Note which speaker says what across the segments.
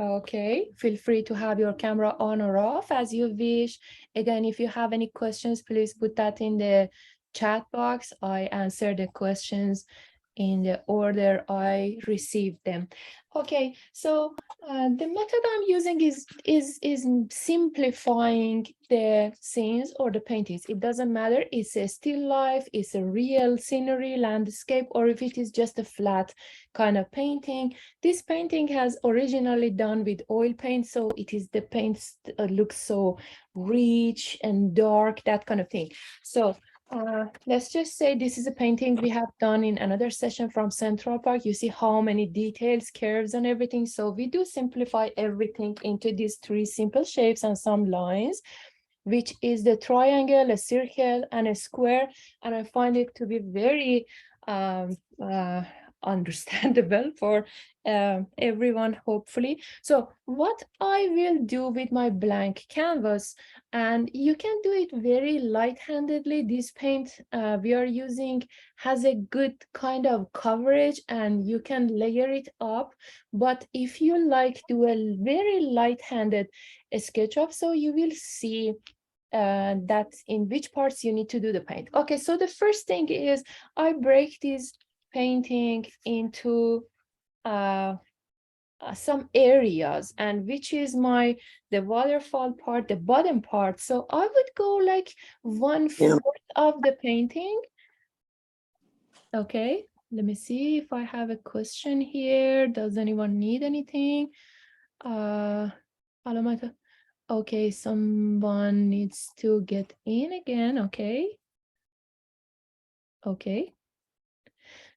Speaker 1: Okay, feel free to have your camera on or off as you wish. Again, if you have any questions, please put that in the chat box. I answer the questions in the order I received them. Okay, so the method I'm using is simplifying the scenes or the paintings. It doesn't matter. It's a still life, it's a real scenery, landscape, or if it is just a flat kind of painting. This painting has originally done with oil paint, so it is the paints looks so rich and dark, that kind of thing. So let's just say this is a painting we have done in another session from Central Park. You see how many details, curves, and everything. So we do simplify everything into these three simple shapes and some lines, which is the triangle, a circle, and a square. And I find it to be very understandable for everyone, hopefully. So what I will do with my blank canvas, and you can do it very light-handedly. This paint we are using has a good kind of coverage and you can layer it up. But if you like, do a very light-handed SketchUp, so you will see that in which parts you need to do the paint. Okay, so the first thing is I break this painting into some areas, and which is the waterfall part, the bottom part. So I would go like 1/4 of the painting. Okay, let me see if I have a question here. Does anyone need anything? Alamata. Okay, someone needs to get in again. Okay. Okay.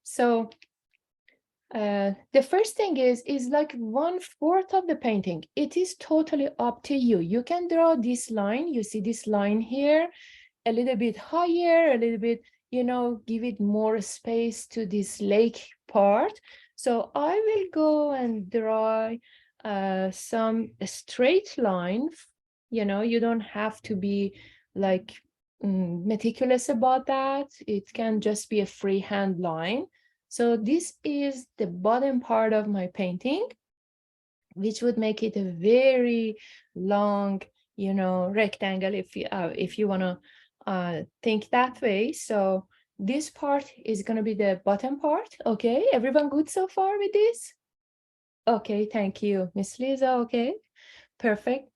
Speaker 1: So the first thing is like 1/4 of the painting. It is totally up to you. You can draw this line. You see this line here, a little bit higher, a little bit, give it more space to this lake part. So I will go and draw some straight line. You don't have to be like meticulous about that. It can just be a freehand line. So this is the bottom part of my painting, which would make it a very long, rectangle if you want to think that way. So this part is going to be the bottom part. Okay, everyone good so far with this? Okay, thank you, Miss Lisa. Okay, perfect.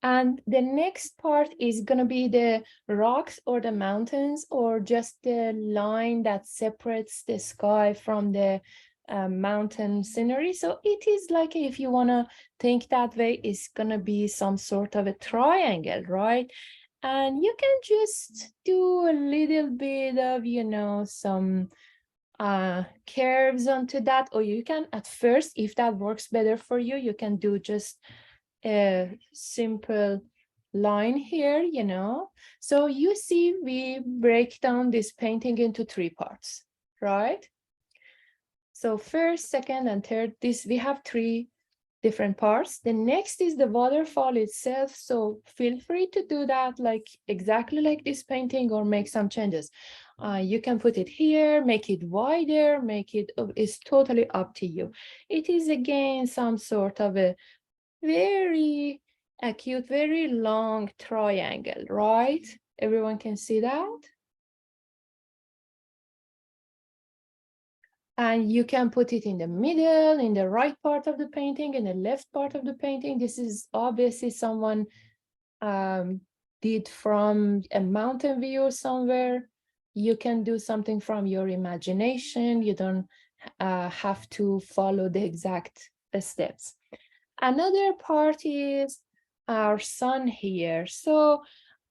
Speaker 1: And the next part is going to be the rocks or the mountains, or just the line that separates the sky from the mountain scenery. So it is like, if you want to think that way, it's going to be some sort of a triangle, right? And you can just do a little bit of, some curves onto that, or you can, at first, if that works better for you, you can do just a simple line here, So you see, we break down this painting into three parts, right? So first, second, and third, we have three different parts. The next is the waterfall itself. So feel free to do that like exactly like this painting, or make some changes. You can put it here, make it wider, it's totally up to you. It is again some sort of a very acute, very long triangle, right? Everyone can see that? And you can put it in the middle, in the right part of the painting, in the left part of the painting. This is obviously someone did from a mountain view somewhere. You can do something from your imagination. You don't have to follow the exact steps. Another part is our sun here. So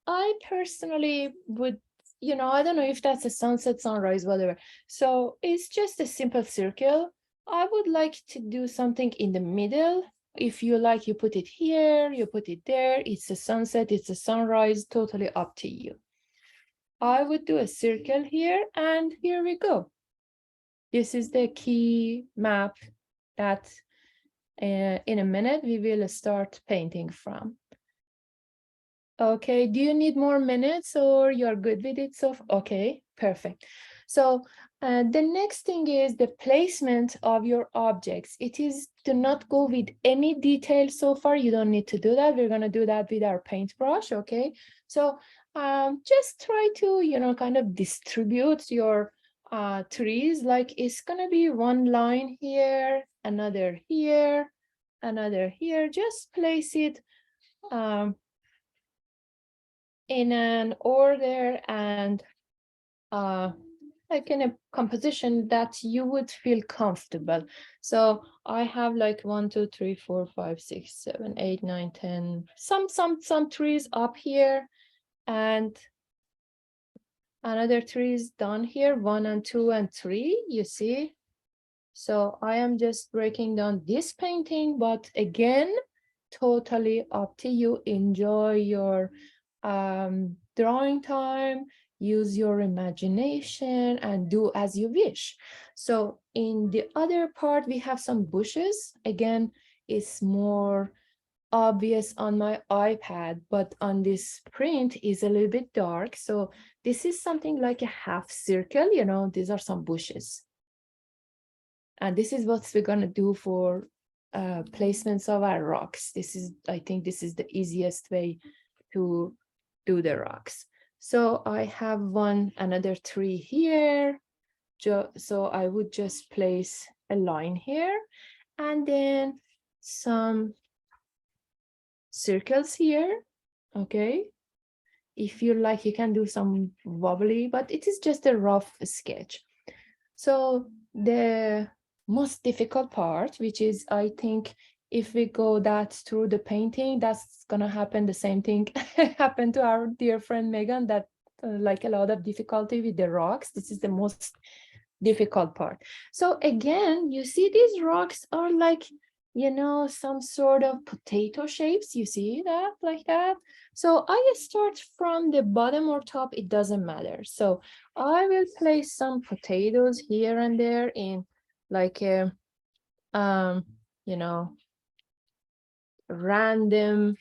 Speaker 1: I personally would, I don't know if that's a sunset, sunrise, whatever. So it's just a simple circle. I would like to do something in the middle. If you like, you put it here, you put it there. It's a sunset, it's a sunrise, totally up to you. I would do a circle here, and here we go. This is the key map that in a minute we will start painting from. Okay, do you need more minutes, or you're good with it? So, okay, perfect. So The next thing is the placement of your objects. It is to not go with any detail so far. You don't need to do that. We're going to do that with our paintbrush, okay? So just try to, you know, kind of distribute your trees. Like it's going to be one line here, another here, another here. Just place it in an order and like in a composition that you would feel comfortable. So I have like 1, 2, 3, 4, 5, 6, 7, 8, 9, 10, some trees up here and another trees down here, 1 and 2 and 3, you see. So I am just breaking down this painting, but again, totally up to you. Enjoy your drawing time, use your imagination and do as you wish. So in the other part, we have some bushes. Again, it's more obvious on my iPad, but on this print is a little bit dark. So this is something like a half circle, you know, these are some bushes. And this is what we're going to do for placements of our rocks. This is, I think this is the easiest way to do the rocks. So I have another tree here. So I would just place a line here and then some circles here. Okay. If you like, you can do some wobbly, but it is just a rough sketch. So the most difficult part, which is, I think, if we go that through the painting, that's gonna happen. The same thing happened to our dear friend Megan, that like a lot of difficulty with the rocks. This is the most difficult part. So again, you see these rocks are like, you know, some sort of potato shapes. You see that like that? So I start from the bottom or top, it doesn't matter. So I will place some potatoes here and there in like a, you know, random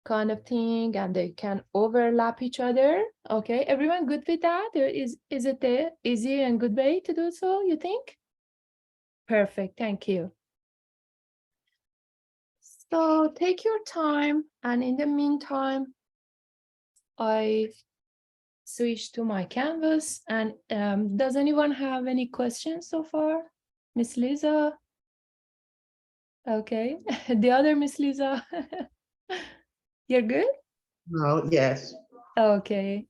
Speaker 1: kind of thing, and they can overlap each other. Okay, everyone good with that? Is it the easy and good way to do so, you think? Perfect, thank you. So take your time, and in the meantime, I switch to my canvas. And does anyone have any questions so far? Miss Lisa? Okay, the other Miss Lisa. You're good?
Speaker 2: No, yes.
Speaker 1: Okay.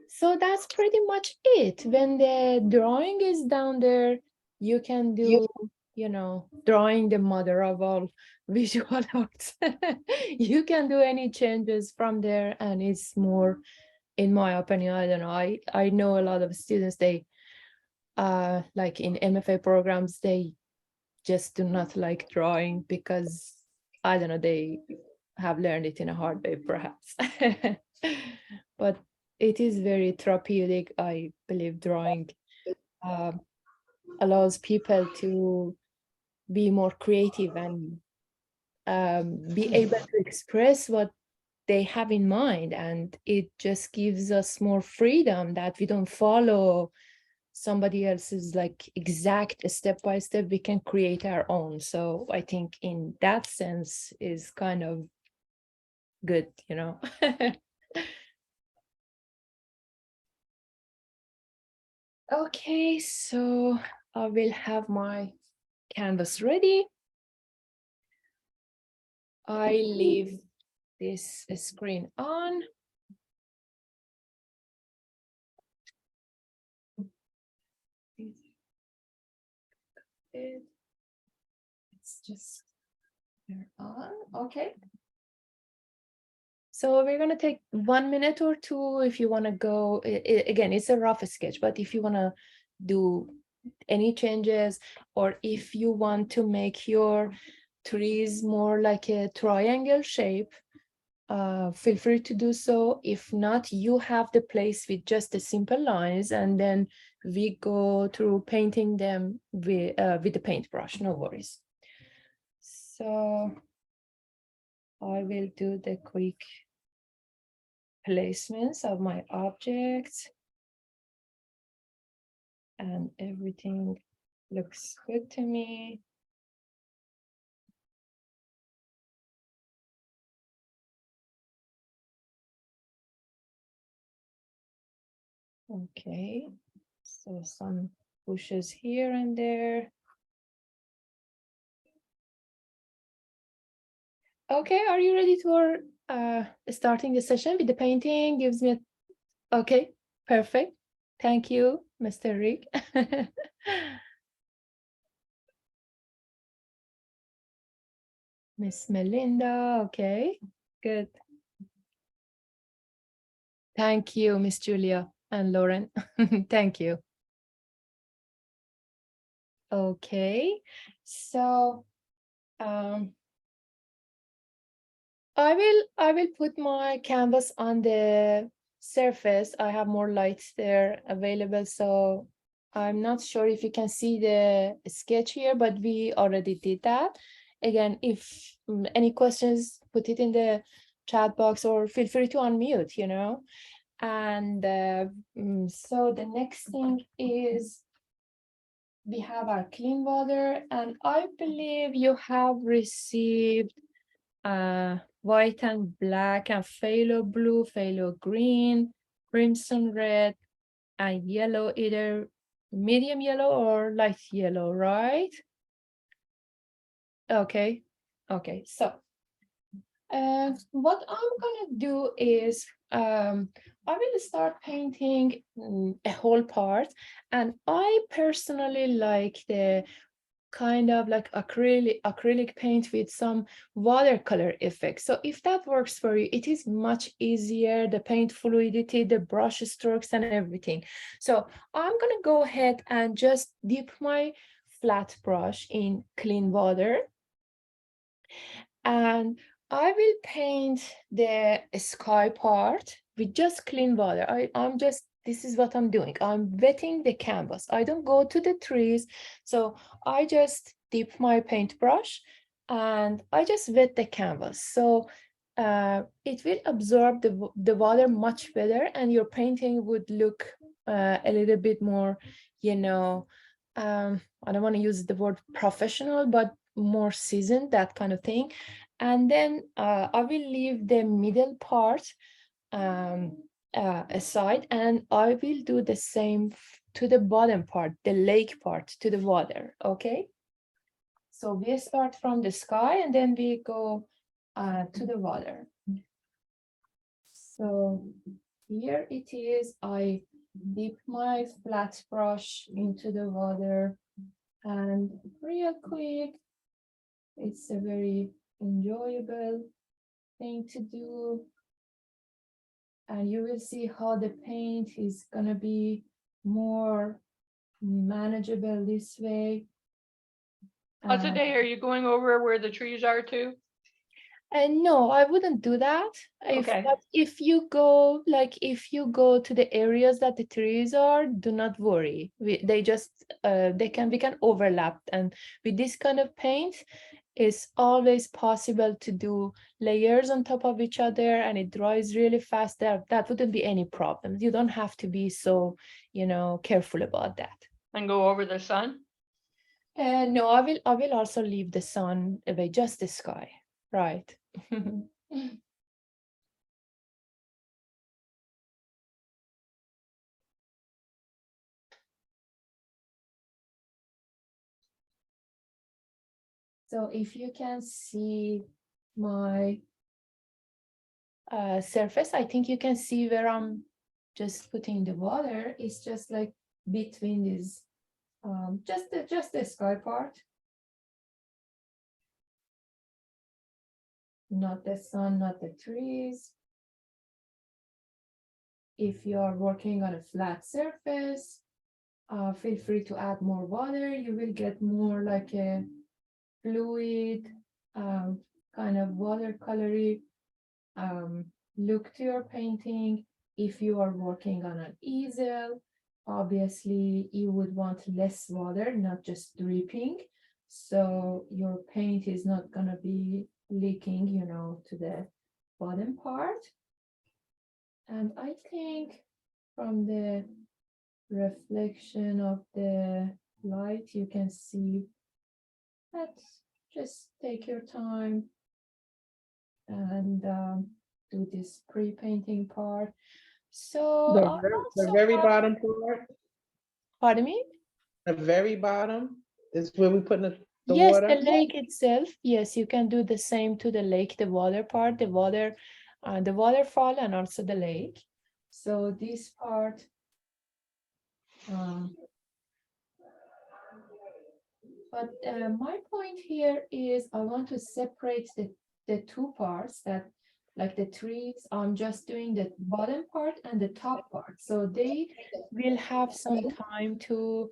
Speaker 1: So that's pretty much it. When the drawing is down there, you can do, you know, drawing the mother of all visual arts. You can do any changes from there, and it's more, in my opinion, I don't know. I know a lot of students, they like in MFA programs, they just do not like drawing because, I don't know, they have learned it in a hard way, perhaps. But it is very therapeutic. I believe drawing allows people to be more creative and be able to express what they have in mind. And it just gives us more freedom, that we don't follow somebody else's like exact step by step. We can create our own. So I think in that sense is kind of good, you know. Okay, so I will have my canvas ready. I leave this screen on. It's just turn on. Okay. So we're gonna take 1 minute or two if you want to go. Again, it's a rough sketch, but if you want to do any changes, or if you want to make your trees more like a triangle shape, feel free to do so. If not, you have the place with just the simple lines, and then we go through painting them with the paintbrush, no worries. So I will do the quick placements of my objects. And everything looks good to me. Okay, so some bushes here and there. Okay, are you ready for starting the session with the painting? Gives me a... Okay, perfect. Thank you, Mr. Rick. Miss Melinda, okay, good. Thank you, Miss Julia and Lauren. Thank you. Okay, so I will put my canvas on the surface. I have more lights there available, so I'm not sure if you can see the sketch here, but we already did that. Again, if any questions, put it in the chat box or feel free to unmute, you know. And so the next thing is we have our clean water, and I believe you have received white and black and phthalo blue, phthalo green, crimson red, and yellow, either medium yellow or light yellow, right? Okay, okay, so what I'm gonna do is I will start painting a whole part, and I personally like the kind of like acrylic paint with some watercolor effect. So if that works for you, it is much easier, the paint fluidity, the brush strokes and everything. So I'm gonna go ahead and just dip my flat brush in clean water, and I will paint the sky part with just clean water. This is what I'm doing. I'm wetting the canvas. I don't go to the trees. So I just dip my paintbrush and I just wet the canvas. So it will absorb the water much better, and your painting would look a little bit more, you know, I don't want to use the word professional, but more seasoned, that kind of thing. And then I will leave the middle part aside, and I will do the same to the bottom part, the lake part, to the water, okay? So we start from the sky and then we go to the water. So here it is, I dip my flat brush into the water, and real quick, it's a very enjoyable thing to do. And you will see how the paint is gonna be more manageable this way.
Speaker 3: Azadeh, are you going over where the trees are too?
Speaker 1: And no, I wouldn't do that.
Speaker 3: Okay.
Speaker 1: But if you go, like if you go to the areas that the trees are, do not worry. We can overlap. And with this kind of paint, it's always possible to do layers on top of each other, and it dries really fast. That wouldn't be any problem. You don't have to be so, careful about that.
Speaker 3: And go over the sun?
Speaker 1: No, I will also leave the sun away, just the sky, right? So if you can see my surface, I think you can see where I'm just putting the water. It's just like between these, just the sky part. Not the sun, not the trees. If you are working on a flat surface, feel free to add more water. You will get more like a fluid, kind of watercolory look to your painting. If you are working on an easel, obviously you would want less water, not just dripping. So your paint is not gonna be leaking, to the bottom part. And I think from the reflection of the light, you can see that. Just take your time and do this pre-painting part. So I'm not
Speaker 2: The
Speaker 1: so
Speaker 2: very
Speaker 1: happy.
Speaker 2: bottom part,
Speaker 1: Pardon me?
Speaker 2: the very bottom is where we put the
Speaker 1: Yes, the
Speaker 2: water.
Speaker 1: lake itself. Yes, you can do the same to the lake, the water part, the waterfall, and also the lake. So this part, um, but my point here is I want to separate the two parts that, like the trees, I'm just doing the bottom part and the top part. So they will have some time to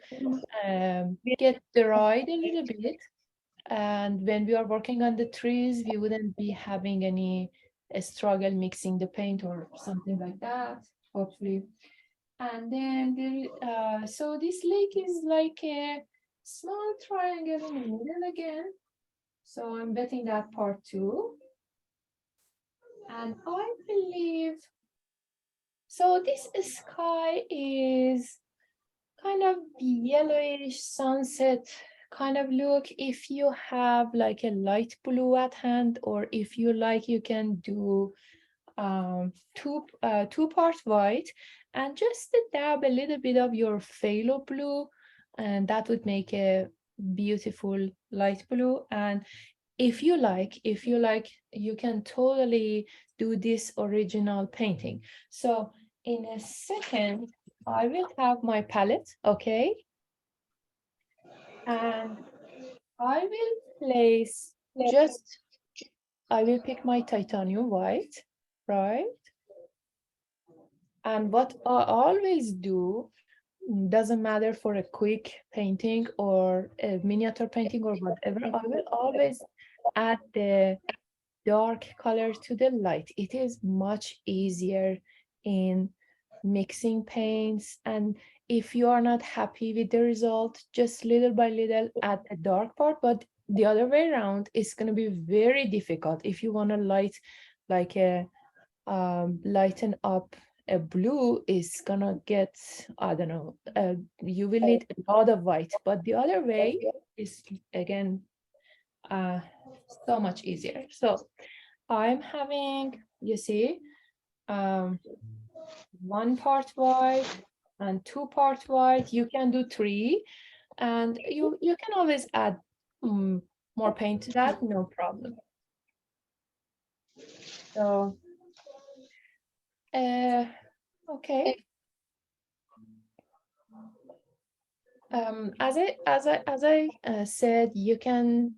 Speaker 1: get dried a little bit. And when we are working on the trees, we wouldn't be having any struggle mixing the paint or something like that, hopefully. And then so this lake is like a small triangle in the middle again. So I'm betting that part too. And I believe, so this sky is kind of yellowish sunset kind of look. If you have like a light blue at hand, or if you like, you can do two part white and just dab a little bit of your phthalo blue, and that would make a beautiful light blue. And if you like, you can totally do this original painting. So in a second, I will have my palette, okay? And I will place just, I will pick my titanium white, right? And what I always do, doesn't matter for a quick painting or a miniature painting or whatever, I will always add the dark color to the light. It is much easier in mixing paints. And if you are not happy with the result, just little by little add the dark part. But the other way around is going to be very difficult. If you want to like a lighten up a blue, is gonna get, I don't know, you will need a lot of white. But the other way is again uh, so much easier. So I'm having, you see, um, one part white and two part white. You can do three, and you can always add more paint to that, no problem. So, okay. As I said, you can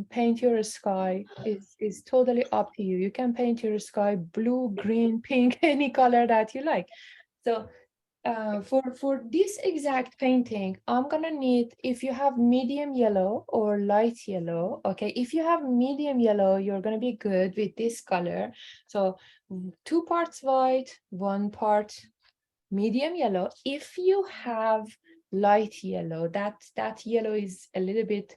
Speaker 1: paint your sky. Is totally up to you. You can paint your sky blue, green, pink, any color that you like. So for this exact painting, I'm gonna need, if you have medium yellow or light yellow, okay, if you have medium yellow, you're gonna be good with this color. So two parts white, one part medium yellow. If you have light yellow, that yellow is a little bit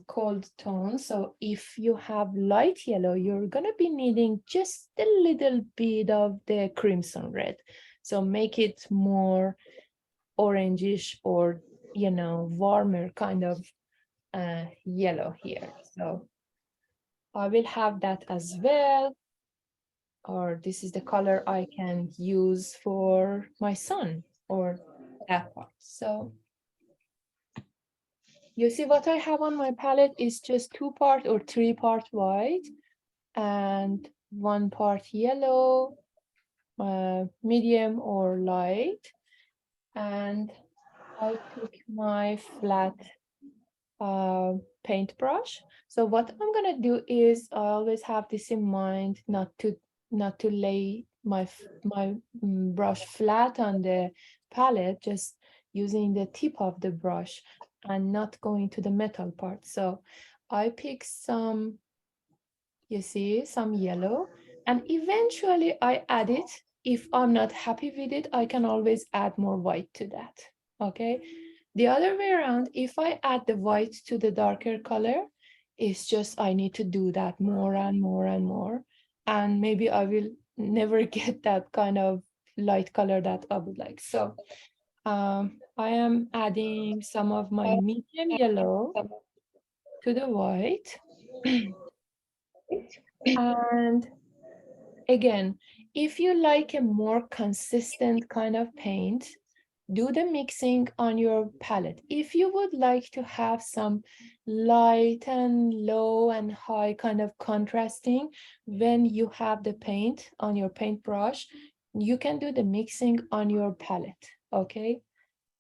Speaker 1: cold tone. So if you have light yellow, you're gonna be needing just a little bit of the crimson red. So make it more orangish, or warmer kind of yellow here. So I will have that as well. Or this is the color I can use for my son, or that part. So you see what I have on my palette is just two part or three part white and one part yellow, medium or light. And I pick my flat paintbrush. So what I'm gonna do is I always have this in mind, not to lay my brush flat on the palette, just using the tip of the brush and not going to the metal part. So I pick some, you see, some yellow, and eventually I add it. If I'm not happy with it, I can always add more white to that, okay? The other way around, if I add the white to the darker color, it's just I need to do that more and more and more. And maybe I will never get that kind of light color that I would like. So I am adding some of my medium yellow to the white. And again, if you like a more consistent kind of paint, do the mixing on your palette. If you would like to have some light and low and high kind of contrasting when you have the paint on your paintbrush, you can do the mixing on your palette, okay?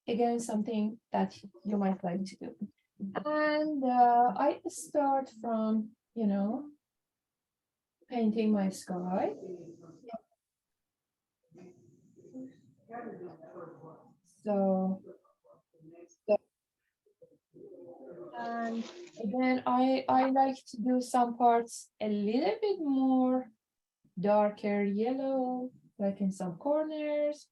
Speaker 1: Again, something that you might like to do. And I start from, painting my sky. So, and again, I like to do some parts a little bit more darker yellow, like in some corners,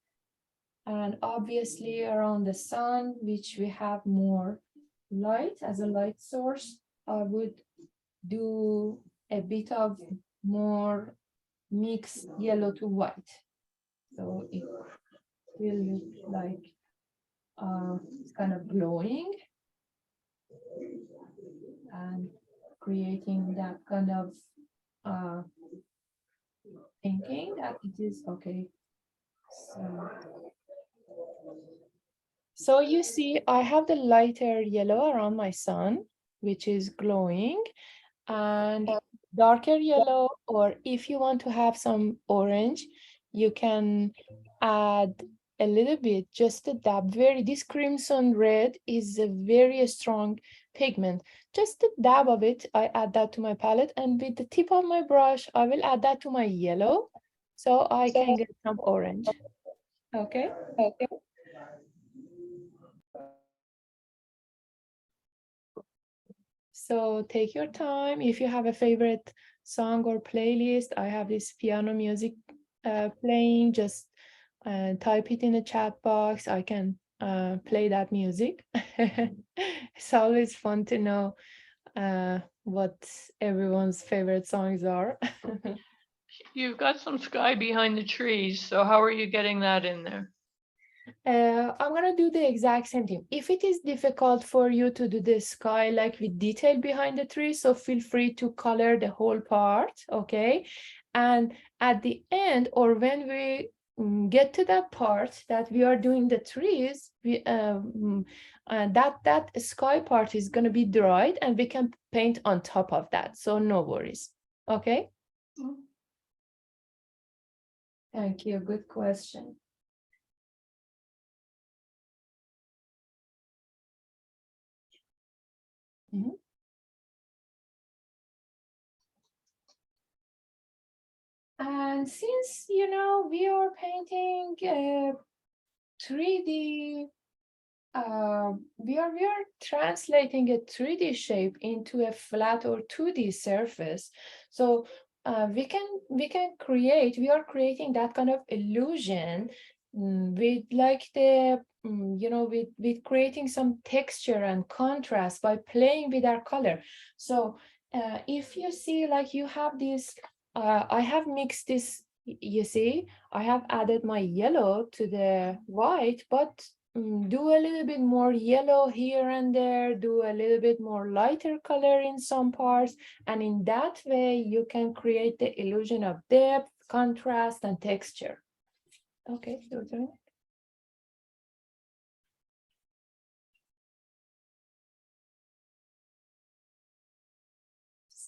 Speaker 1: and obviously around the sun, which we have more light as a light source. I would do a bit of more mixed yellow to white. So it will look like it's kind of glowing and creating that kind of thinking that it is okay. So you see, I have the lighter yellow around my sun, which is glowing, and darker yellow, or if you want to have some orange, you can add a little bit, just a dab. This crimson red is a very strong pigment. Just a dab of it, I add that to my palette, and with the tip of my brush, I will add that to my yellow, so I can get some orange. Okay. So take your time. If you have a favorite song or playlist, I have this piano music playing. Just type it in the chat box. I can play that music. It's always fun to know what everyone's favorite songs are.
Speaker 3: You've got some sky behind the trees, so how are you getting that in there?
Speaker 1: I'm gonna do the exact same thing. If it is difficult for you to do the sky like with detail behind the tree, so feel free to color the whole part, okay? And at the end, or when we get to that part that we are doing the trees, that sky part is gonna be dried and we can paint on top of that. So no worries, okay? Thank you, good question. And since, we are painting 3D, we are translating a 3D shape into a flat or 2D surface. So we are creating that kind of illusion with like with creating some texture and contrast by playing with our color. So if you see, like, you have this, I have mixed this, you see, I have added my yellow to the white, but do a little bit more yellow here and there, do a little bit more lighter color in some parts, and in that way you can create the illusion of depth, contrast, and texture. Okay, your turn.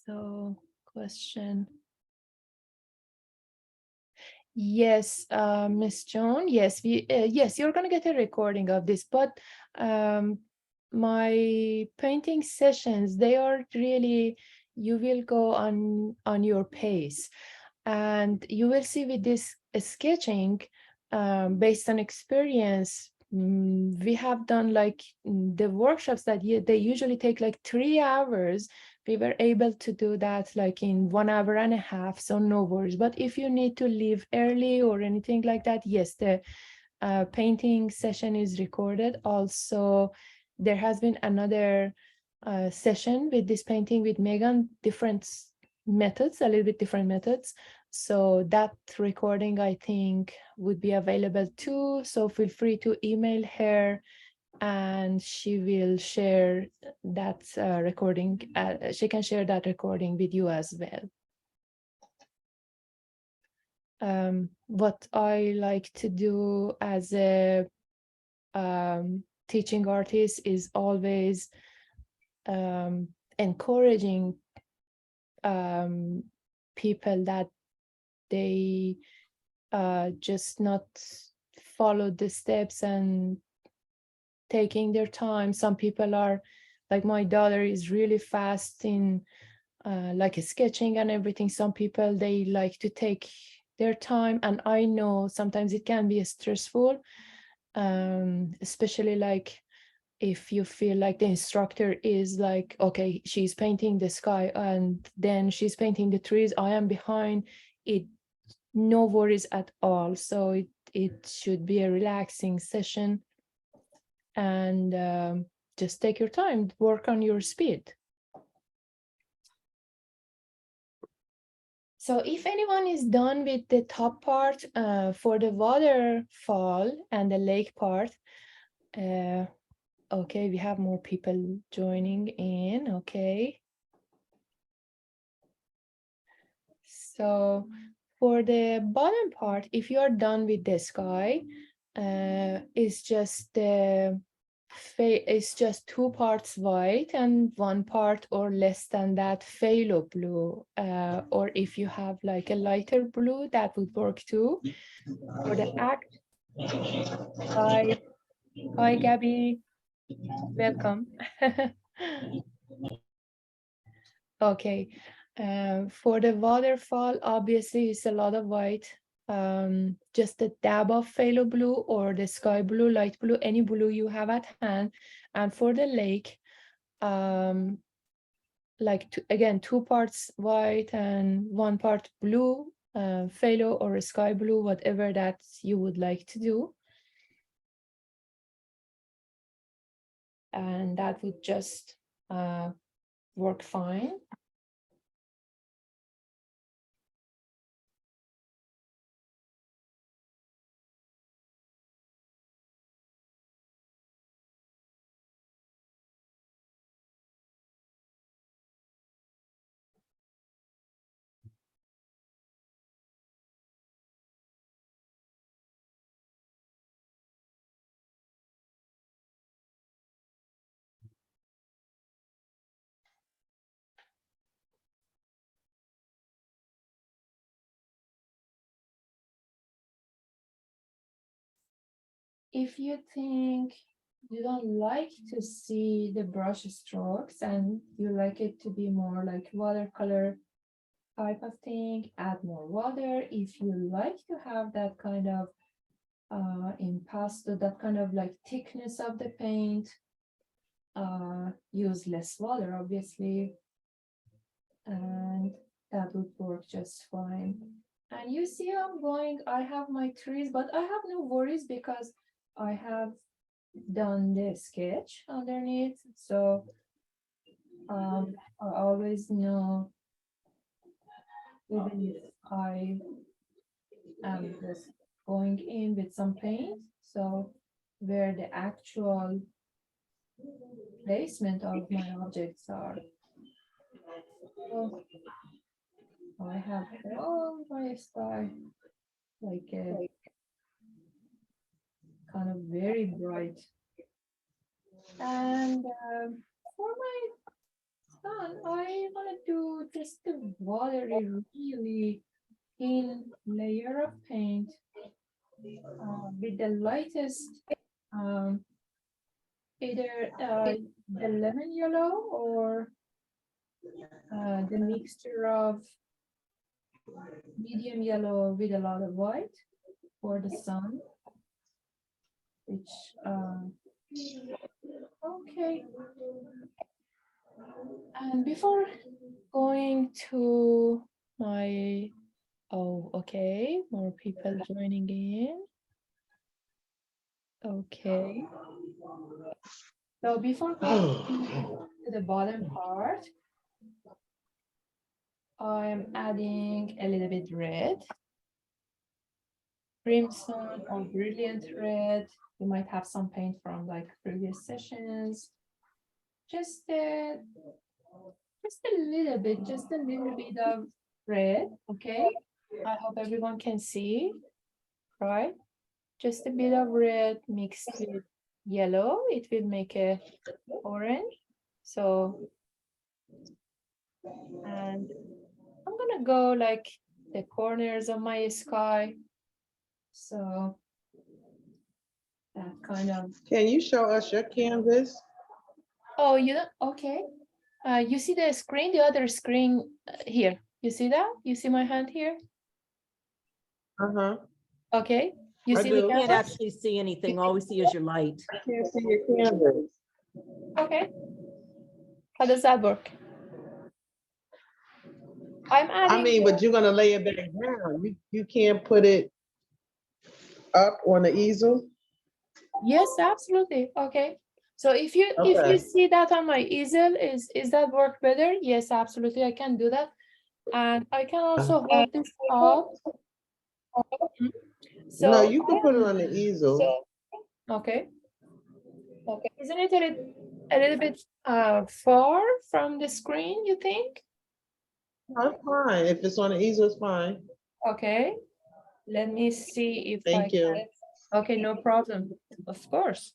Speaker 1: So, question. Yes, Miss Joan. Yes, yes, you're gonna get a recording of this, but my painting sessions, they are really, you will go on your pace, and you will see with this sketching, based on experience, we have done like the workshops that they usually take like 3 hours. We were able to do that like in 1 hour and a half, so no worries. But if you need to leave early or anything like that, yes, the painting session is recorded. Also, there has been another session with this painting with Megan, different methods, a little bit different methods. So that recording, I think, would be available too. So feel free to email her and she will share that recording. She can share that recording with you as well. What I like to do as a teaching artist is always encouraging people that they just not follow the steps and taking their time. Some people are, like my daughter is really fast in like sketching and everything. Some people, they like to take their time, and I know sometimes it can be stressful, especially like if you feel like the instructor is like, okay, she's painting the sky and then she's painting the trees, I am behind it, no worries at all. So it should be a relaxing session, and just take your time, work on your speed. So if anyone is done with the top part for the waterfall and the lake part, okay, we have more people joining in, okay. So for the bottom part, if you are done with the sky, it's just it's just 2 parts white and 1 part or less than that phthalo blue, or if you have like a lighter blue, that would work too. For the act, hi Gabby, welcome. Okay, for the waterfall, obviously it's a lot of white. Just a dab of phthalo blue or the sky blue, light blue, any blue you have at hand. And for the lake, like again, 2 parts white and 1 part blue, phthalo or sky blue, whatever that you would like to do. And that would just work fine. If you think you don't like to see the brush strokes and you like it to be more like watercolor type of thing, add more water. If you like to have that kind of impasto, that kind of like thickness of the paint, use less water, obviously, and that would work just fine. And you see I'm going, I have my trees, but I have no worries because I have done the sketch underneath, so I always know, even if I am just going in with some paint, so where the actual placement of my objects are. So I have all my sky like a kind of very bright. And for my sun, I want to do just a watery, really thin layer of paint with the lightest, either the lemon yellow or the mixture of medium yellow with a lot of white for the sun, which, okay. And before going to my, oh, okay, more people joining in. Okay. So before going to the bottom part, I'm adding a little bit red, crimson or brilliant red. You might have some paint from like previous sessions. Just a little bit, just a little bit of red, okay? I hope everyone can see, right? Just a bit of red mixed with yellow. It will make a orange. So, and I'm gonna go like the corners of my sky. So that kind of,
Speaker 2: Can you show us your canvas?
Speaker 1: oh, you don't, okay. You see the screen, the other screen here. You see that? You see my hand here?
Speaker 2: Uh-huh.
Speaker 1: Okay. You
Speaker 2: I
Speaker 1: see the
Speaker 2: do.
Speaker 4: Can't
Speaker 1: canvas?
Speaker 4: actually see anything. All we see is your light.
Speaker 2: I can't see your canvas.
Speaker 1: Okay. How does that work? I'm
Speaker 2: I
Speaker 1: adding.
Speaker 2: mean, but you're gonna lay it back down. You can't put it up on the easel?
Speaker 1: Yes, absolutely. Okay. So if you
Speaker 2: Okay.
Speaker 1: see that on my easel, is that work better? Yes, absolutely. I can do that. And I can also hold this up. So
Speaker 2: No, you can put it on the easel.
Speaker 1: okay. Okay. Isn't it a little bit far from the screen, you think?
Speaker 2: That's fine. If it's on the easel, it's fine.
Speaker 1: Okay. Let me see if I
Speaker 2: Thank you.
Speaker 1: can. Okay, no problem. Of course.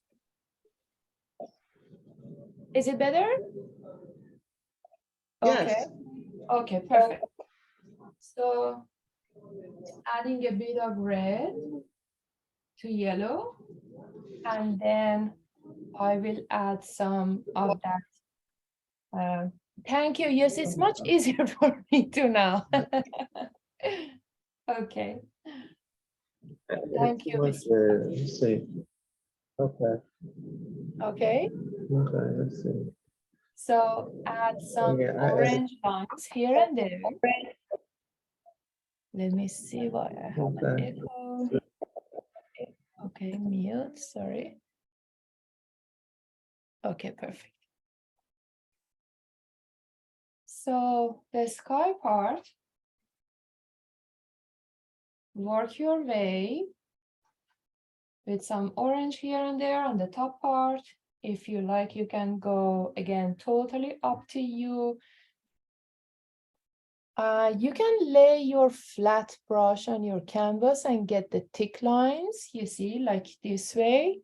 Speaker 1: Is it better? Okay.
Speaker 2: Yes.
Speaker 1: Okay, perfect. So adding a bit of red to yellow, and then I will add some of that. Thank you. Yes, it's much easier for me to now. Okay. Thank you, Miss.
Speaker 2: Let's see. Okay.
Speaker 1: Okay.
Speaker 2: Okay, let's see.
Speaker 1: So add some
Speaker 2: Yeah,
Speaker 1: orange lines here and there. Let me see why I have an
Speaker 2: Okay.
Speaker 1: echo. Okay, mute, sorry. Okay, perfect. So the sky part, work your way with some orange here and there on the top part. If you like, you can go again, totally up to you. You can lay your flat brush on your canvas and get the thick lines, you see, like this way.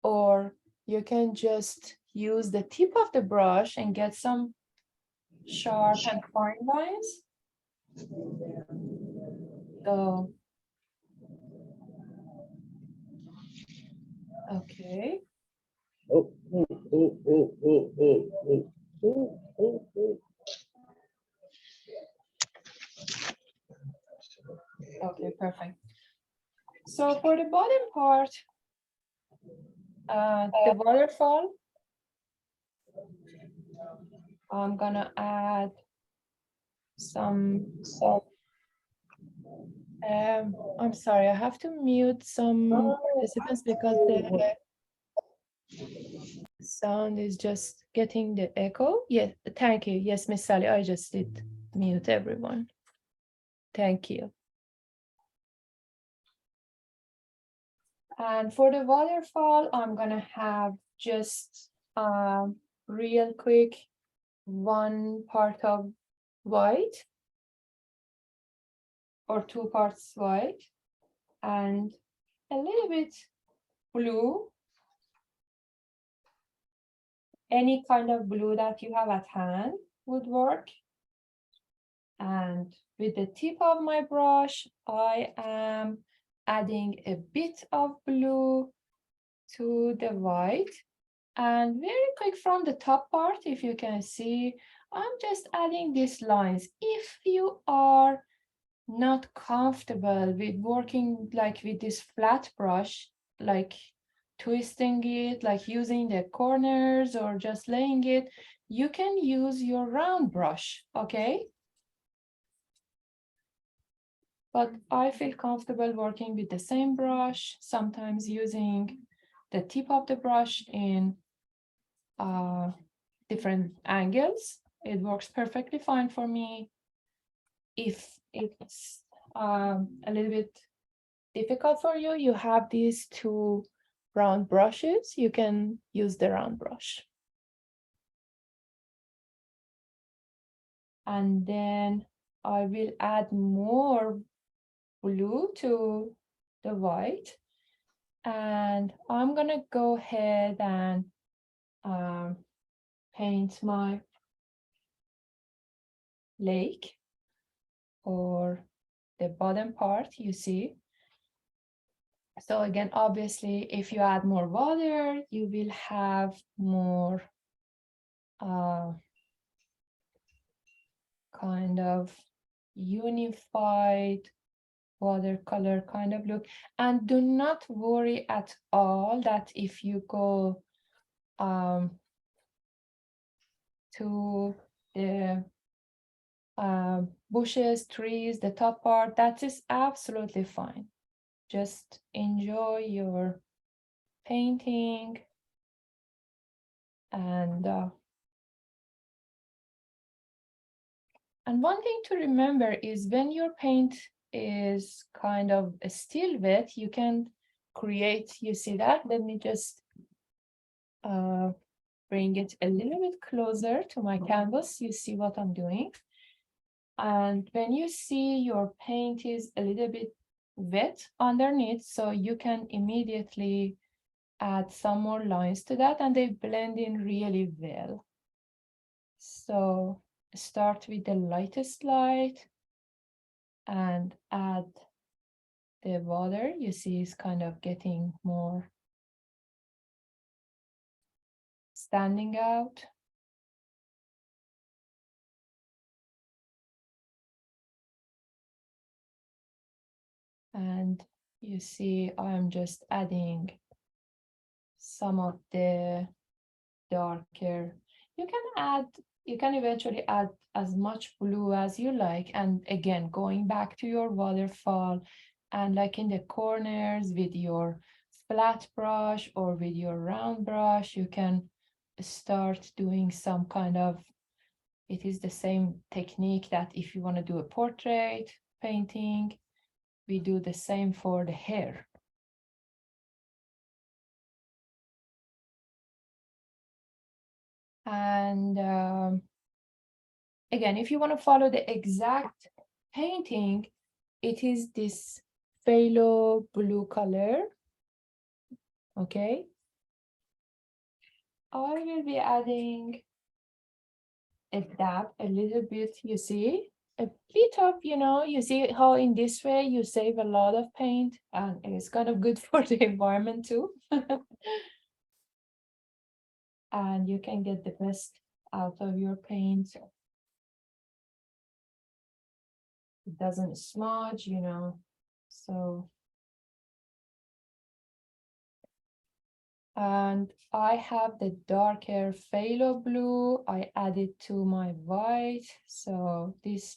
Speaker 1: Or you can just use the tip of the brush and get some sharp and fine lines. So, okay.
Speaker 2: Oh, oh, oh, oh, oh, oh, oh, oh, oh, oh.
Speaker 1: Okay, perfect. So for the bottom part, the waterfall, I'm gonna add some, I'm sorry, I have to mute some participants because the sound is just getting the echo. Yes, thank you. Yes, Miss Sally, I just did mute everyone. Thank you. And for the waterfall, I'm gonna have just real quick one part of white or 2 parts white and a little bit blue. Any kind of blue that you have at hand would work. And with the tip of my brush, I am adding a bit of blue to the white. And very quick from the top part, if you can see, I'm just adding these lines. If you are not comfortable with working like with this flat brush, like twisting it, like using the corners or just laying it, you can use your round brush, okay? But I feel comfortable working with the same brush, sometimes using the tip of the brush in different angles. It works perfectly fine for me. if it's a little bit difficult for you, you have these two round brushes. You can use the round brush. And then I will add more blue to the white. And I'm gonna go ahead and paint my lake, or the bottom part, you see. So again, obviously, if you add more water, you will have more kind of unified watercolor kind of look. And do not worry at all that if you go to the bushes, trees, the top part, that is absolutely fine. Just enjoy your painting. And one thing to remember is when your paint is kind of still wet, you can create, you see that? Let me just bring it a little bit closer to my canvas. You see what I'm doing. And when you see your paint is a little bit wet underneath, so you can immediately add some more lines to that, and they blend in really well. So start with the lightest light and add the water. You see it's kind of getting more standing out. And you see I'm just adding some of the darker. You can eventually add as much blue as you like. And again, going back to your waterfall, and like in the corners with your flat brush or with your round brush, you can start doing some kind of, it is the same technique that if you want to do a portrait painting, we do the same for the hair. And again, if you want to follow the exact painting, it is this phthalo blue color. Okay. I will be adding a dab, a little bit, you see, a bit of, you see how in this way you save a lot of paint, and it's kind of good for the environment too. And you can get the best out of your paint. It doesn't smudge, so. And I have the darker phthalo blue. I added to my white. So this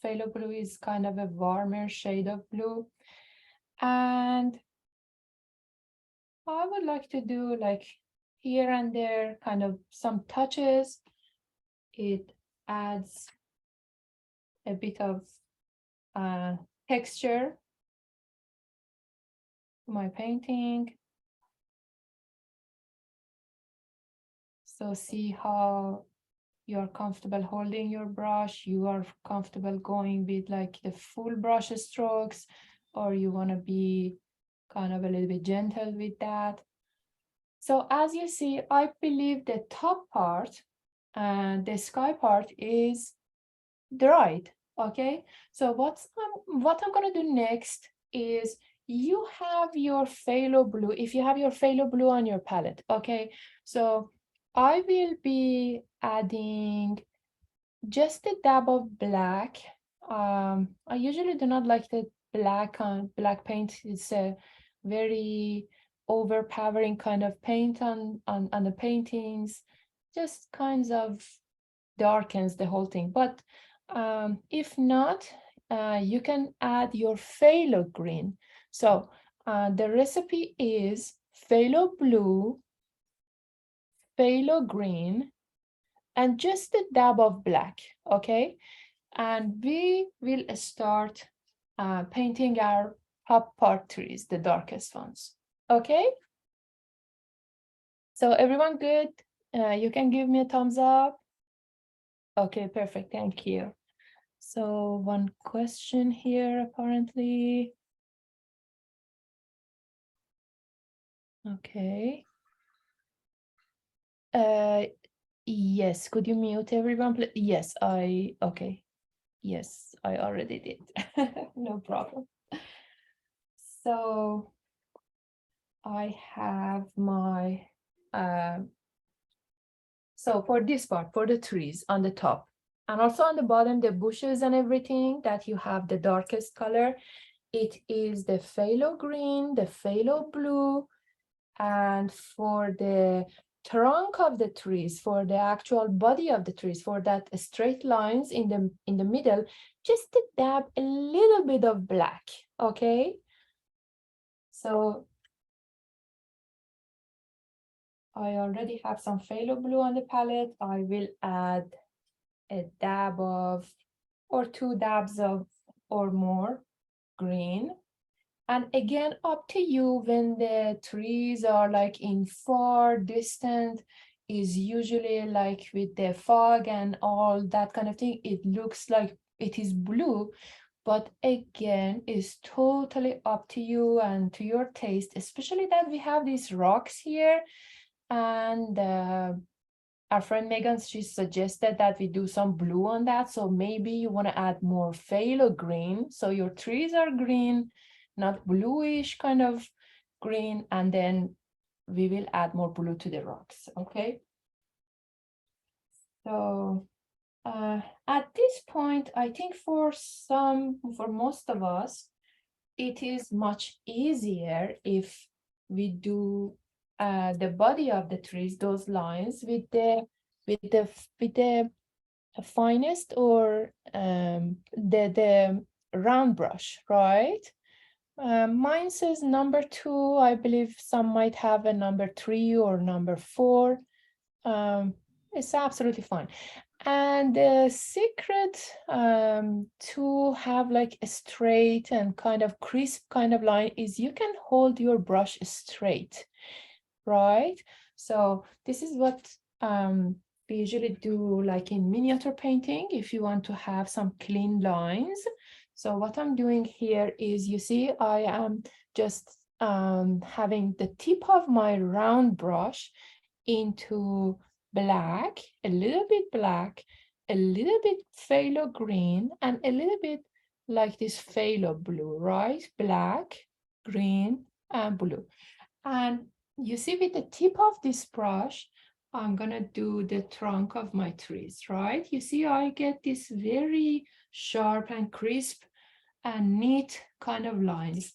Speaker 1: phthalo blue is kind of a warmer shade of blue. And I would like to do like here and there kind of some touches. It adds a bit of texture to my painting. So see how you're comfortable holding your brush, you are comfortable going with like the full brush strokes, or you want to be kind of a little bit gentle with that. So as you see, I believe the top part and the sky part is dried. Okay, so what I'm going to do next is, you have your phthalo blue. If you have your phthalo blue on your palette, okay, so I will be adding just a dab of black. I usually do not like the black on black paint. It's a very overpowering kind of paint on the paintings. Just kinds of darkens the whole thing. But if not, you can add your phthalo green. So the recipe is phthalo blue, phthalo green, and just a dab of black. Okay. and we will start painting our top part trees, the darkest ones. Okay? So everyone good? You can give me a thumbs up. Okay, perfect. Thank you. So one question here, apparently. Okay. Yes, could you mute everyone, please? Yes, okay. Yes, I already did. No problem. So I have my, so for this part, for the trees on the top, and also on the bottom, the bushes and everything that you have the darkest color, it is the phthalo green, the phthalo blue, and for the trunk of the trees, for the actual body of the trees, for that straight lines in the middle, just to dab a little bit of black, okay? So I already have some phthalo blue on the palette. I will add a dab of, or 2 dabs of, or more green. And again, up to you when the trees are like in far distant, is usually like with the fog and all that kind of thing, it looks like it is blue, but again, it's totally up to you and to your taste, especially that we have these rocks here. And our friend Megan, she suggested that we do some blue on that. So maybe you want to add more phthalo green. So your trees are green, not bluish kind of green. And then we will add more blue to the rocks, okay? So at this point, I think for most of us, it is much easier if we do the body of the trees, those lines with the finest or the round brush, right? Mine says number 2. I believe some might have a number 3 or number 4. It's absolutely fine. And the secret to have like a straight and kind of crisp kind of line is you can hold your brush straight, right? So this is what we usually do like in miniature painting if you want to have some clean lines. So what I'm doing here is, you see, I am just having the tip of my round brush into black, a little bit black, a little bit phthalo green, and a little bit like this phthalo blue, right? Black, green, and blue. And you see, with the tip of this brush, I'm gonna do the trunk of my trees, right? You see, I get this very sharp and crisp and neat kind of lines,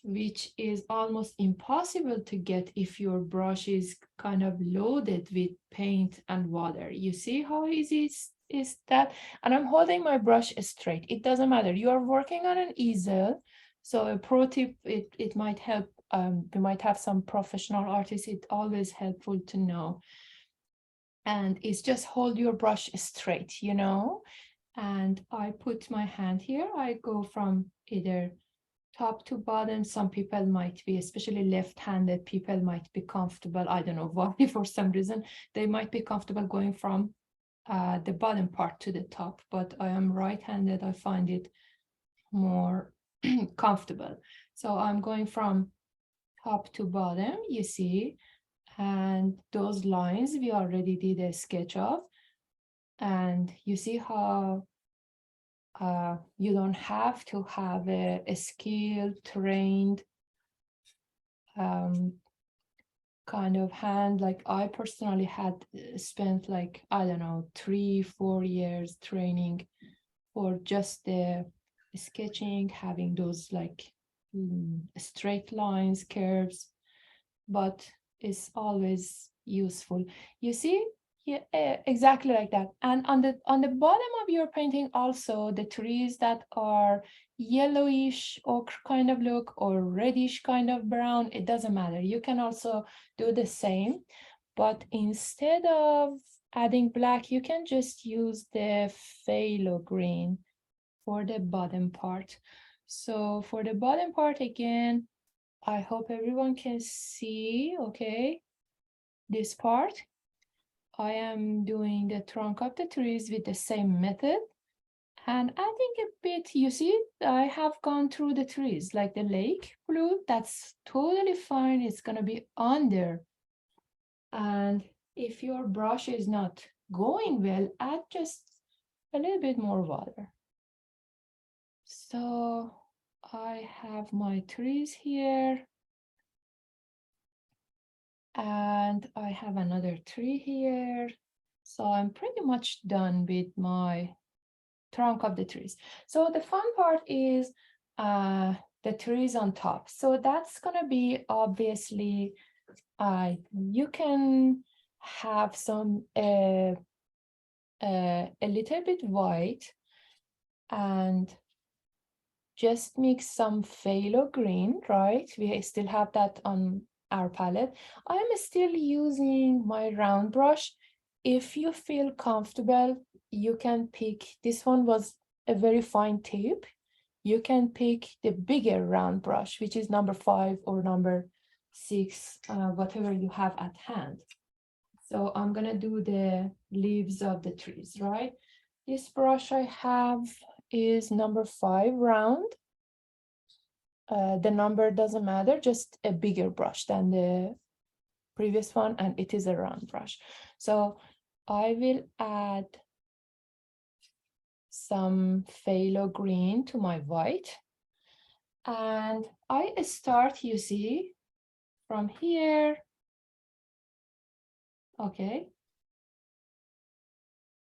Speaker 1: which is almost impossible to get if your brush is kind of loaded with paint and water. You see how easy is that? And I'm holding my brush straight. It doesn't matter. You are working on an easel. So a pro tip, it might help. We might have some professional artists. It's always helpful to know. And it's just hold your brush straight, you know? And I put my hand here. I go from either top to bottom. Some people might be, especially left-handed people, might be comfortable. I don't know why, for some reason, they might be comfortable going from the bottom part to the top, but I am right-handed. I find it more comfortable. So I'm going from top to bottom, you see, and those lines we already did a sketch of. And you see how you don't have to have a skilled, trained kind of hand. Like I personally had spent like, I don't know, 3-4 years training for just the sketching, having those like straight lines, curves, but it's always useful. You see, yeah, exactly like that. And on the bottom of your painting also, the trees that are yellowish ochre kind of look or reddish kind of brown, it doesn't matter. You can also do the same, but instead of adding black, you can just use the phthalo green for the bottom part. So for the bottom part again, I hope everyone can see, okay, this part. I am doing the trunk of the trees with the same method and adding a bit, you see, I have gone through the trees like the lake blue, that's totally fine. It's gonna be under. And if your brush is not going well, add just a little bit more water. So I have my trees here. And I have another tree here. So I'm pretty much done with my trunk of the trees. So the fun part is the trees on top. So that's gonna be obviously, you can have some a little bit white and just mix some phthalo green, right? We still have that on our palette. I'm still using my round brush. If you feel comfortable, you can pick, this one was a very fine tip. You can pick the bigger round brush, which is number 5 or number 6, whatever you have at hand. So I'm gonna do the leaves of the trees, right? This brush I have is number 5 round. The number doesn't matter, just a bigger brush than the previous one, and it is a round brush. So I will add some phthalo green to my white. And I start, you see, from here. Okay.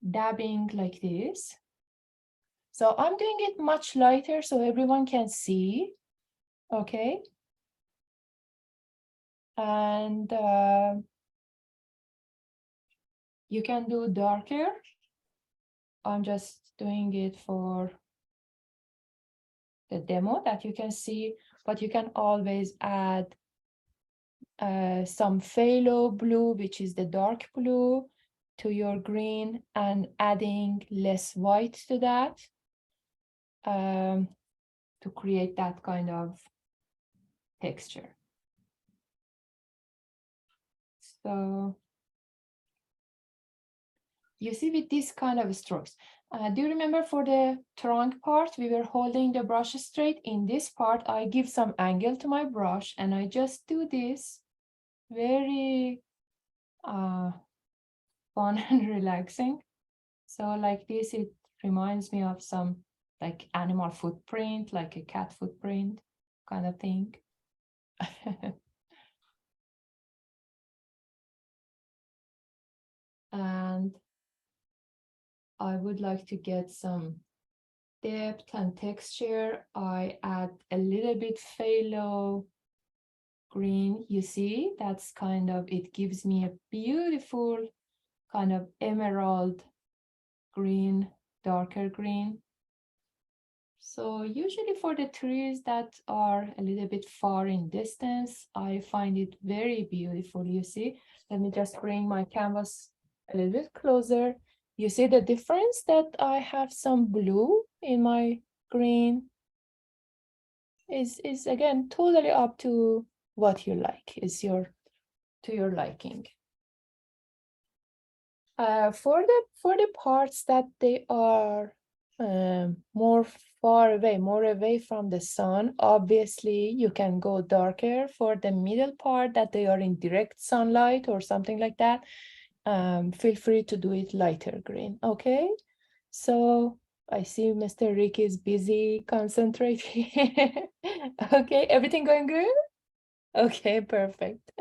Speaker 1: Dabbing like this. So I'm doing it much lighter so everyone can see. Okay. And you can do darker. I'm just doing it for the demo that you can see, but you can always add some phthalo blue, which is the dark blue, to your green and adding less white to that to create that kind of texture. So you see with this kind of strokes. Do you remember for the trunk part, we were holding the brush straight? In this part, I give some angle to my brush and I just do this very fun and relaxing. So like this, it reminds me of some like animal footprint, like a cat footprint kind of thing. And I would like to get some depth and texture. I add a little bit phthalo green. You see, that's kind of, it gives me a beautiful kind of emerald green, darker green. So usually for the trees that are a little bit far in distance, I find it very beautiful. You see, let me just bring my canvas a little bit closer. You see the difference that I have some blue in my green is again totally up to what you like, is to your liking. For the parts that they are more far away, more away from the sun, obviously you can go darker. For the middle part that they are in direct sunlight or something like that, feel free to do it lighter green. Okay, so I see Mr. Rick is busy concentrating. Okay, everything going good? Okay, perfect.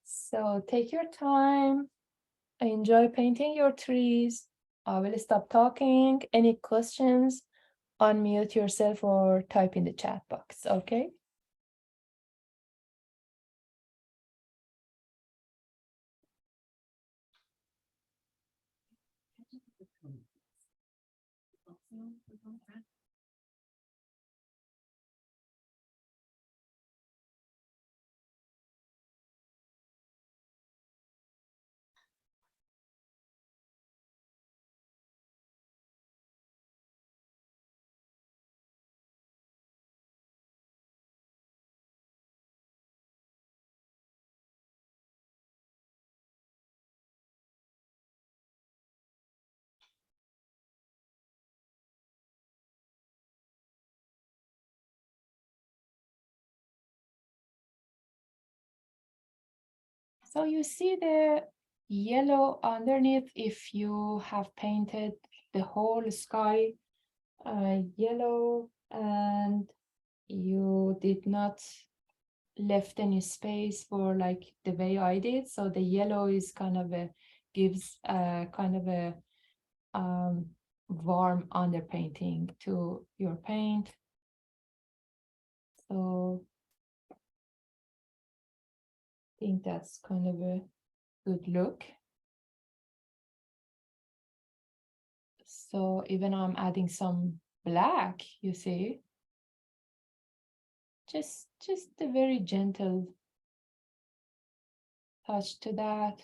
Speaker 1: So take your time, enjoy painting your trees. I will stop talking. Any questions? Unmute yourself or type in the chat box, okay? So you see the yellow underneath if you have painted the whole sky yellow and you did not left any space for like the way I did. So the yellow is kind of a gives kind of a warm underpainting to your paint. So I think that's kind of a good look. So even I'm adding some black, you see, just a very gentle touch to that.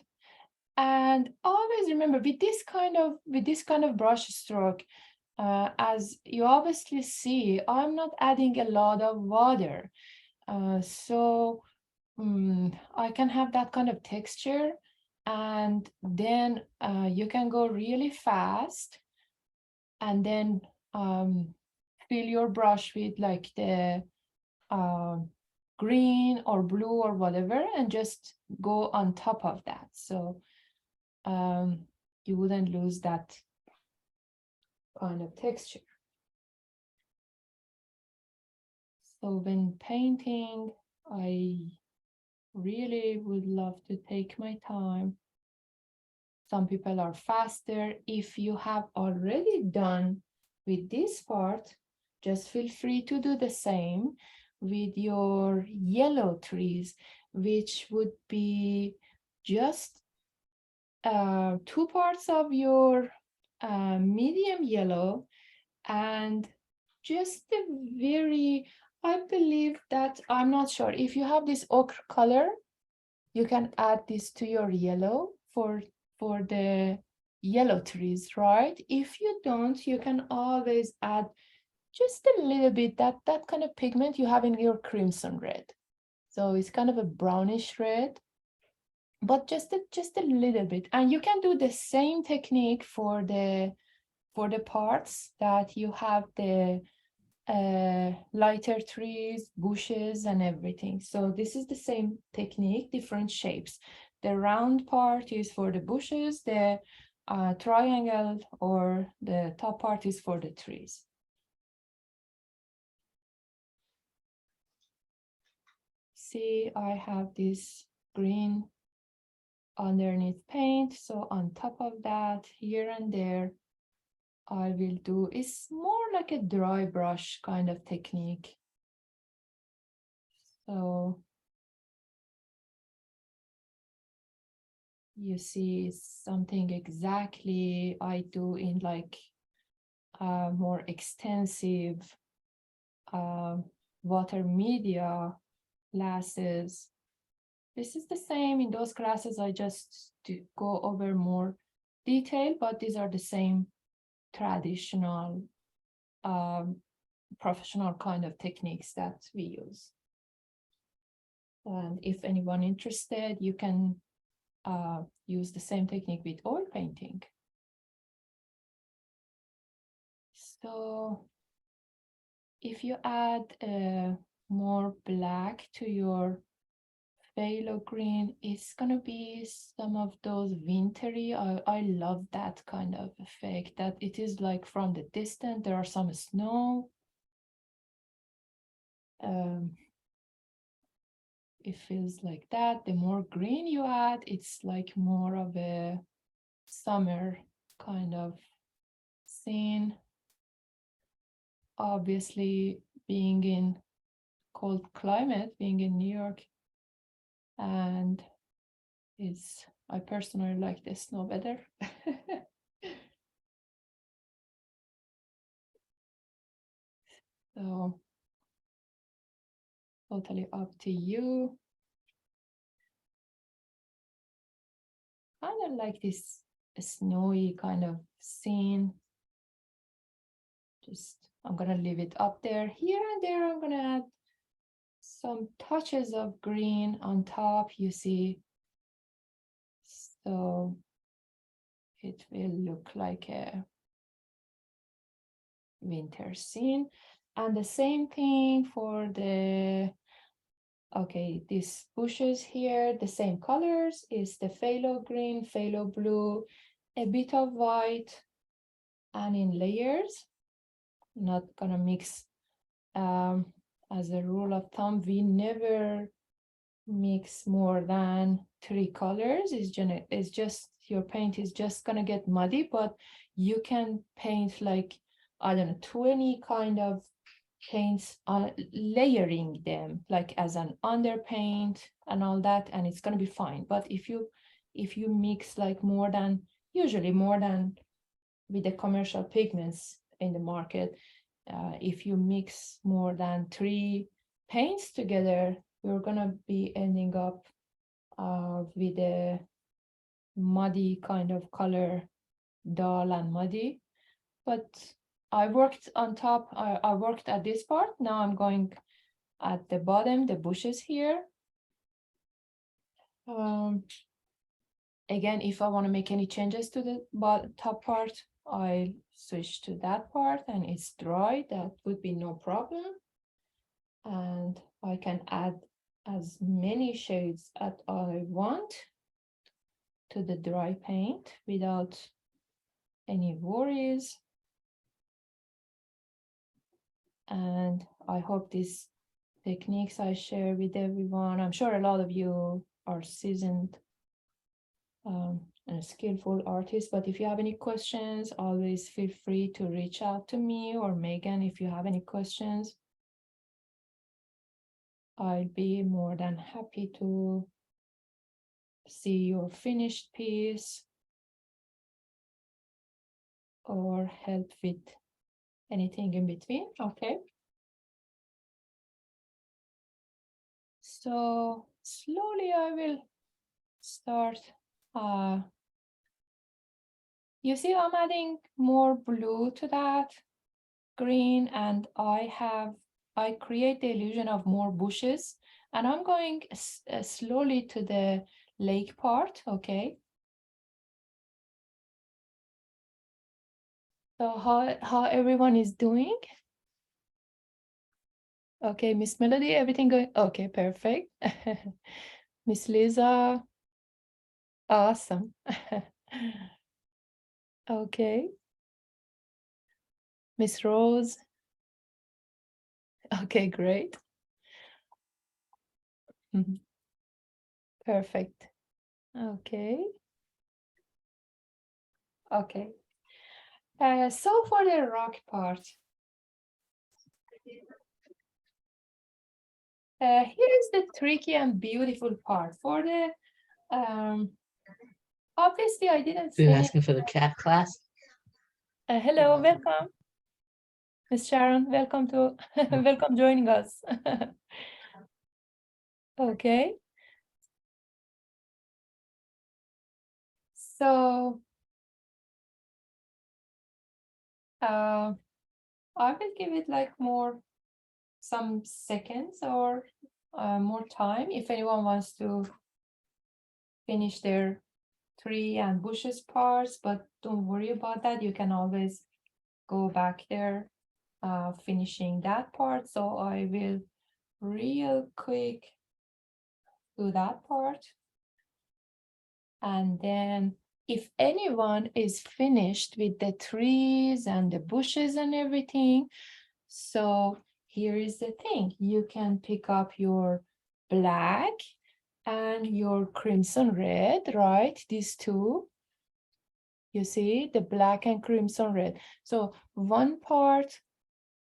Speaker 1: And always remember with this kind of brush stroke, as you obviously see, I'm not adding a lot of water. So I can have that kind of texture, and then you can go really fast and then fill your brush with like the green or blue or whatever and just go on top of that. So you wouldn't lose that kind of texture. So when painting, I really would love to take my time. Some people are faster. If you have already done with this part, just feel free to do the same with your yellow trees, which would be just 2 parts of your medium yellow and just a very, I believe that, I'm not sure, if you have this ochre color, you can add this to your yellow for the yellow trees, right? If you don't, you can always add just a little bit that kind of pigment you have in your crimson red. So it's kind of a brownish red, but just a little bit. And you can do the same technique for the parts that you have the lighter trees, bushes, and everything. So this is the same technique, different shapes. The round part is for the bushes, the triangle or the top part is for the trees. See, I have this green underneath paint. So on top of that, here and there, I will do, it's more like a dry brush kind of technique. So you see something exactly I do in like more extensive water media classes. This is the same in those classes. I just do go over more detail, but these are the same traditional professional kind of techniques that we use. And if anyone interested, you can use the same technique with oil painting. So if you add more black to your phthalo green, it's gonna be some of those wintry. I love that kind of effect, that it is like from the distance there are some snow. It feels like that. The more green you add, it's like more of a summer kind of scene. Obviously, being in cold climate, being in New York, and I personally like the snow better. So totally up to you. Kind of like this snowy kind of scene. Just, I'm gonna leave it up there. Here and there, I'm gonna add some touches of green on top, you see. So it will look like a winter scene. And the same thing for the Okay, these bushes here, the same colors is the phthalo green, phthalo blue, a bit of white, and in layers. Not gonna mix. As a rule of thumb, we never mix more than 3 colors. It's just your paint is just gonna get muddy, but you can paint like, I don't know, 20 kind of paints, layering them like as an underpaint and all that, and it's gonna be fine. But if you mix like more than, usually more than with the commercial pigments in the market, if you mix more than 3 paints together, you're gonna be ending up with a muddy kind of color, dull and muddy. But I worked on top, I worked at this part. Now I'm going at the bottom, the bushes here. Again, if I want to make any changes to the top part, I switch to that part and it's dry. That would be no problem. And I can add as many shades as I want to the dry paint without any worries. And I hope these techniques I share with everyone, I'm sure a lot of you are seasoned and skillful artists, but if you have any questions, always feel free to reach out to me or Megan if you have any questions. I'll be more than happy to see your finished piece or help with anything in between. Okay. So slowly I will start. You see, I'm adding more blue to that green, and I create the illusion of more bushes, and I'm going slowly to the lake part. Okay. So how everyone is doing? Okay, Miss Melody, everything going? Okay, perfect. Miss Lisa, awesome. Okay. Miss Rose. Okay, great. Perfect. Okay. Okay. So for the rock part, here is the tricky and beautiful part. For the obviously I didn't
Speaker 5: You're
Speaker 1: say.
Speaker 5: asking for the cat class?
Speaker 1: Hello, welcome. Miss Sharon, welcome to welcome joining us. Okay. So I will give it like some seconds or more time if anyone wants to finish their tree and bushes parts, but don't worry about that. You can always go back there finishing that part. So I will real quick do that part. And then if anyone is finished with the trees and the bushes and everything, so here is the thing. You can pick up your black and your crimson red, right? These two. You see the black and crimson red. So one part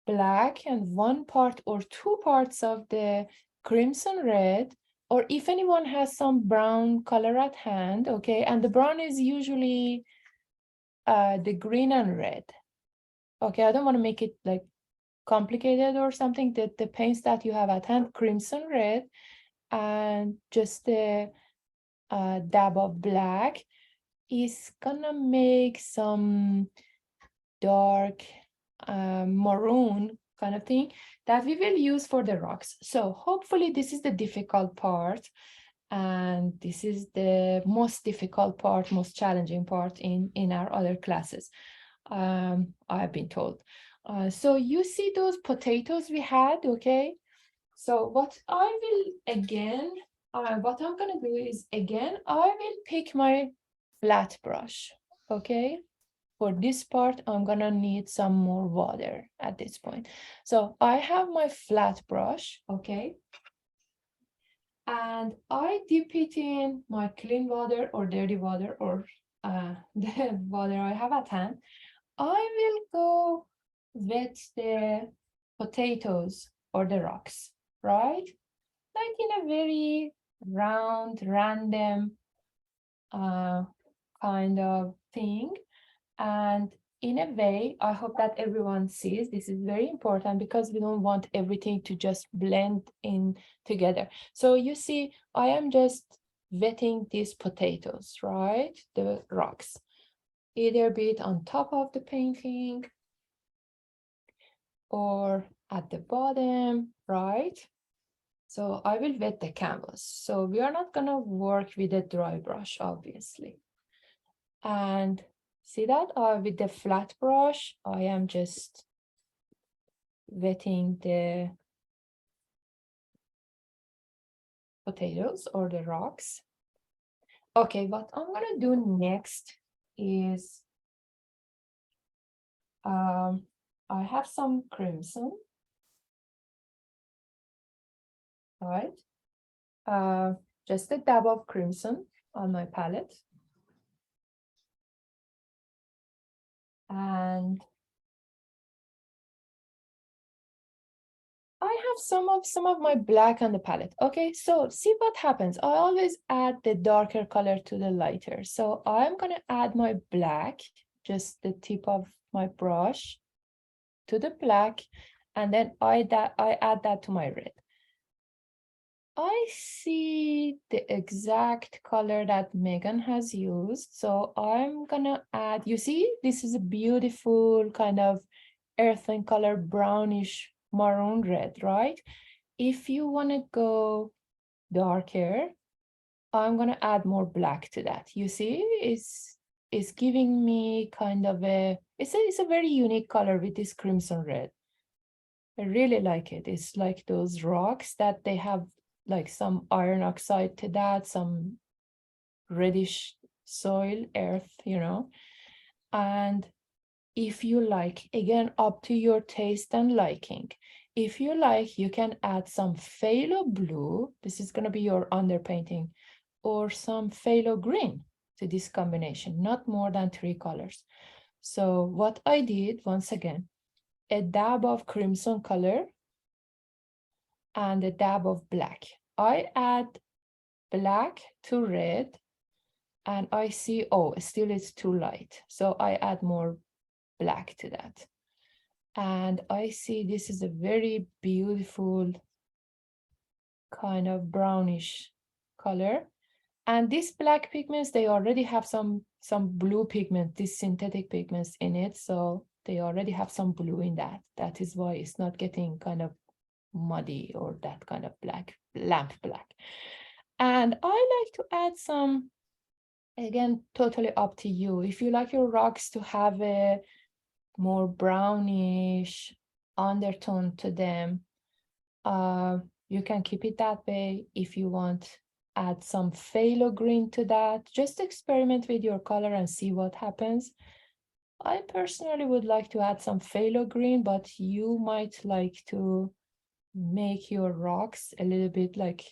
Speaker 1: black and one part or 2 parts of the crimson red, or if anyone has some brown color at hand, okay, and the brown is usually the green and red. Okay, I don't want to make it like complicated or something. That the paints that you have at hand, crimson red, and just a dab of black is gonna make some dark maroon kind of thing that we will use for the rocks. So hopefully this is the difficult part, and this is the most difficult part, most challenging part in our other classes, I've been told. So you see those potatoes we had, okay? So what I will again, what I'm gonna do is again, I will pick my flat brush, okay? For this part, I'm gonna need some more water at this point. So I have my flat brush, okay? And I dip it in my clean water or dirty water or the water I have at hand. I will go with the potatoes or the rocks, right? Like in a very round, random kind of thing. And in a way, I hope that everyone sees this is very important because we don't want everything to just blend in together. So you see, I am just wetting these potatoes, right? The rocks, either be it on top of the painting or at the bottom, right? So I will wet the canvas. So we are not gonna work with a dry brush, obviously. And see that with the flat brush, I am just wetting the potatoes or the rocks. Okay, what I'm gonna do next is I have some crimson, right? Just a dab of crimson on my palette. And I have some of my black on the palette. Okay, so see what happens. I always add the darker color to the lighter. So I'm gonna add my black, just the tip of my brush to the black, and then I add that to my red. I see the exact color that Megan has used. So I'm gonna add, you see, this is a beautiful kind of earthen color, brownish maroon red, right? If you want to go darker, I'm going to add more black to that. You see, it's giving me kind of it's a very unique color with this crimson red. I really like it. It's like those rocks that they have like some iron oxide to that, some reddish soil, earth, you know. And if you like, again, up to your taste and liking. If you like, you can add some phthalo blue. This is going to be your underpainting, or some phthalo green to this combination, not more than 3 colors. So what I did, once again, a dab of crimson color and a dab of black. I add black to red and I see, oh, still it's too light. So I add more black to that. And I see this is a very beautiful kind of brownish color. And these black pigments, they already have some blue pigment, these synthetic pigments in it. So they already have some blue in that. That is why it's not getting kind of muddy or that kind of black, lamp black. And I like to add some, again, totally up to you. If you like your rocks to have a more brownish undertone to them, you can keep it that way. If you want, add some phthalo green to that. Just experiment with your color and see what happens. I personally would like to add some phthalo green, but you might like to make your rocks a little bit like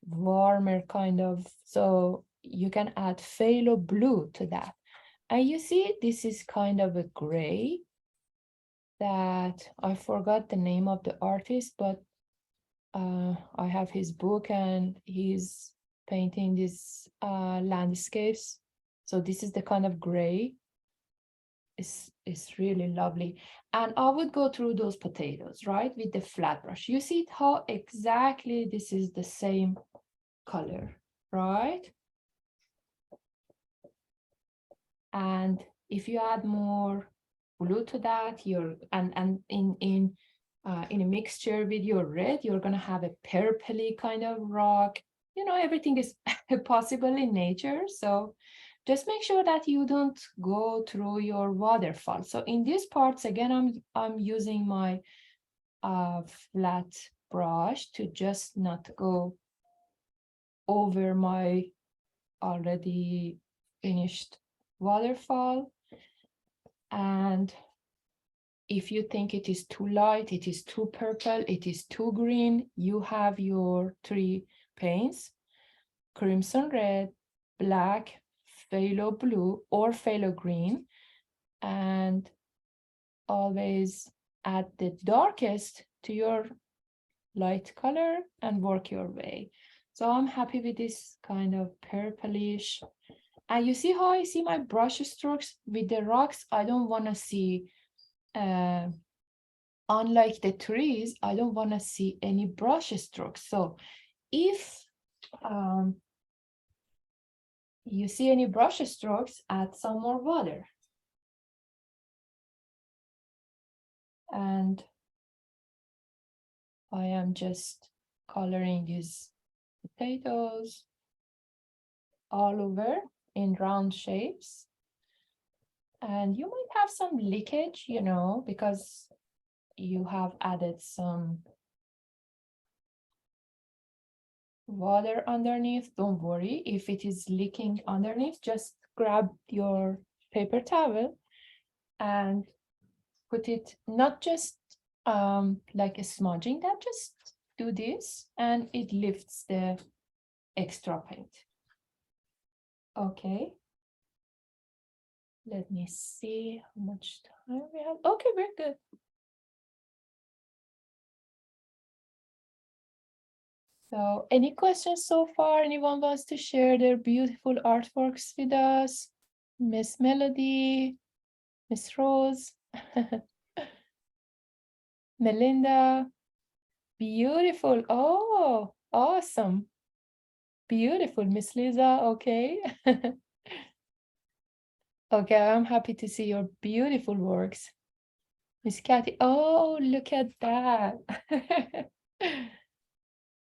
Speaker 1: warmer kind of, so you can add phthalo blue to that. And you see, this is kind of a gray that I forgot the name of the artist, but I have his book and he's painting these landscapes. So this is the kind of gray. It's really lovely. And I would go through those potatoes, right, with the flat brush. You see how exactly this is the same color, right? And if you add more blue to that, and in a mixture with your red, you're gonna have a purpley kind of rock. You know, everything is possible in nature. So just make sure that you don't go through your waterfall. So in these parts, again, I'm using my flat brush to just not go over my already finished waterfall. And if you think it is too light, it is too purple, it is too green, you have your 3 paints, crimson red, black, phthalo blue, or phthalo green, and always add the darkest to your light color and work your way. So I'm happy with this kind of purplish. And you see how I see my brush strokes with the rocks? I don't want to see, unlike the trees, I don't want to see any brush strokes. So if you see any brush strokes, add some more water. And I am just coloring these potatoes all over in round shapes. And you might have some leakage, you know, because you have added some water underneath. Don't worry if it is leaking underneath, just grab your paper towel and put it, not just like a smudging that, just do this and it lifts the extra paint. Okay, let me see how much time we have. Okay, very good. So any questions so far? Anyone wants to share their beautiful artworks with us? Miss Melody, Miss Rose, Melinda, beautiful. Oh, awesome. Beautiful, Miss Lisa, okay. Okay, I'm happy to see your beautiful works. Miss Kathy, oh, look at that.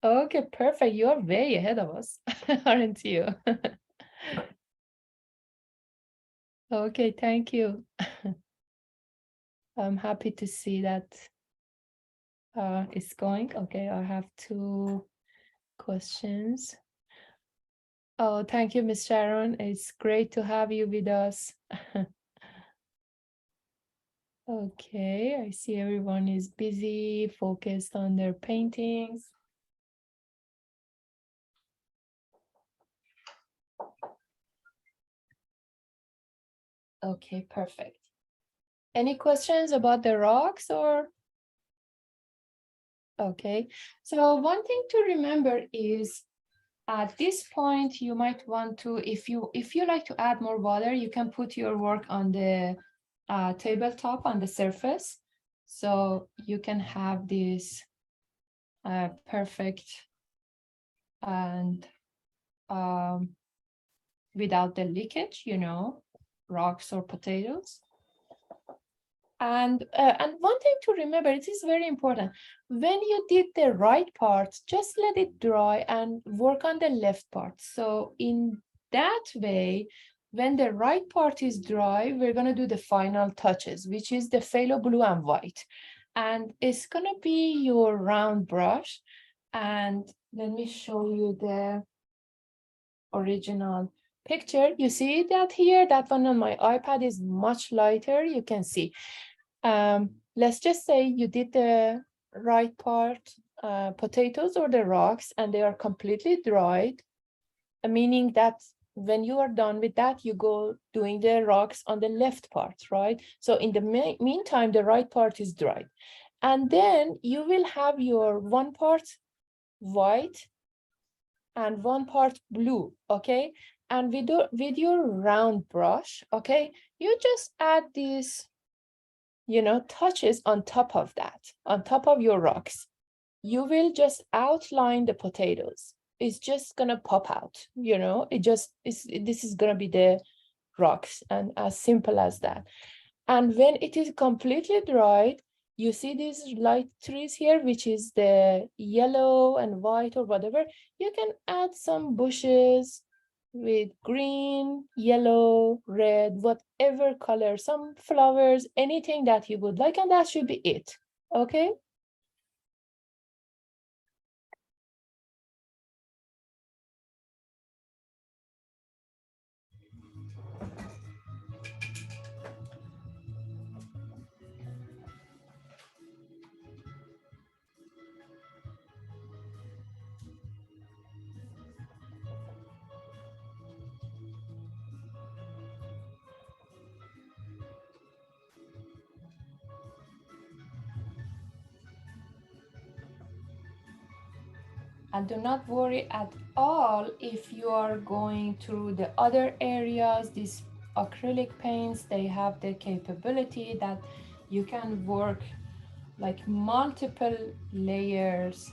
Speaker 1: Okay, perfect. You're way ahead of us, aren't you? Okay, thank you. I'm happy to see that it's going. Okay, I have 2 questions. Oh, thank you, Miss Sharon. It's great to have you with us. Okay, I see everyone is busy, focused on their paintings. Okay, perfect. Any questions about the rocks or? Okay, so one thing to remember is at this point, you might want to, if you like to add more water, you can put your work on the tabletop on the surface. So you can have this perfect and without the leakage, you know, rocks or potatoes. And one thing to remember, it is very important. When you did the right part, just let it dry and work on the left part. So in that way, when the right part is dry, we're going to do the final touches, which is the phthalo blue and white. And it's going to be your round brush. And let me show you the original picture. You see that here? That one on my iPad is much lighter. You can see. Let's just say you did the right part, potatoes or the rocks, and they are completely dried, meaning that when you are done with that, you go doing the rocks on the left part, right? So in the meantime, the right part is dried. And then you will have your 1 part white and 1 part blue, okay? And with your round brush, okay, you just add these, you know, touches on top of that, on top of your rocks. You will just outline the potatoes. It's just gonna pop out, you know, this is gonna be the rocks, and as simple as that. And when it is completely dried, you see these light trees here, which is the yellow and white or whatever. You can add some bushes with green, yellow, red, whatever color, some flowers, anything that you would like, and that should be it. Okay. And do not worry at all if you are going through the other areas. These acrylic paints, they have the capability that you can work like multiple layers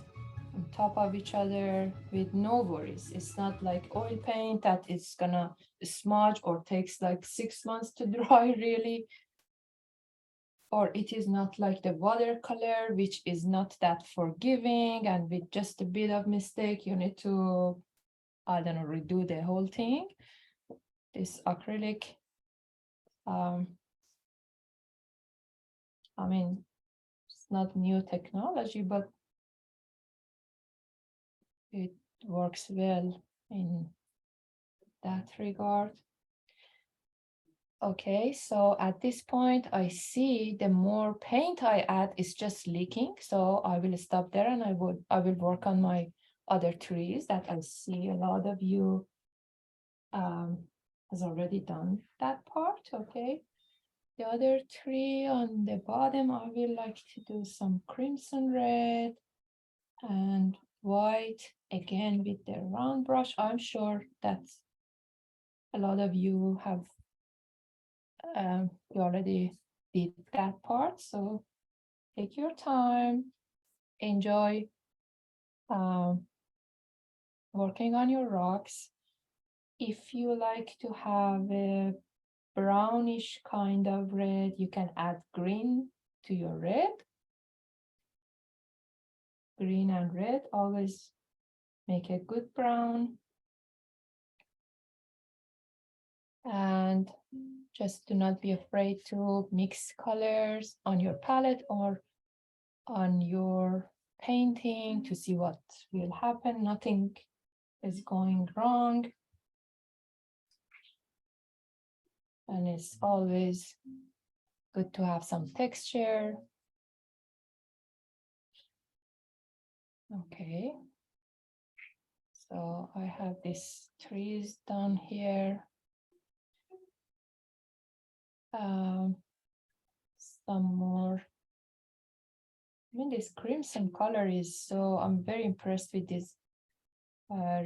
Speaker 1: on top of each other with no worries. It's not like oil paint that is gonna smudge or takes like 6 months to dry really. Or it is not like the watercolor, which is not that forgiving, and with just a bit of mistake, you need to, I don't know, redo the whole thing. This acrylic, I mean, it's not new technology, but it works well in that regard. Okay, so at this point, I see the more paint I add is just leaking. So I will stop there and I will work on my other trees that I see a lot of you has already done that part. Okay. The other tree on the bottom, I will like to do some crimson red and white again with the round brush. I'm sure that a lot of you have you already did that part, so take your time, enjoy working on your rocks. If you like to have a brownish kind of red, you can add green to your red. Green and red always make a good brown. And just do not be afraid to mix colors on your palette or on your painting to see what will happen. Nothing is going wrong. And it's always good to have some texture. Okay. So I have these trees down here. Some more. I mean, this crimson color is so, I'm very impressed with this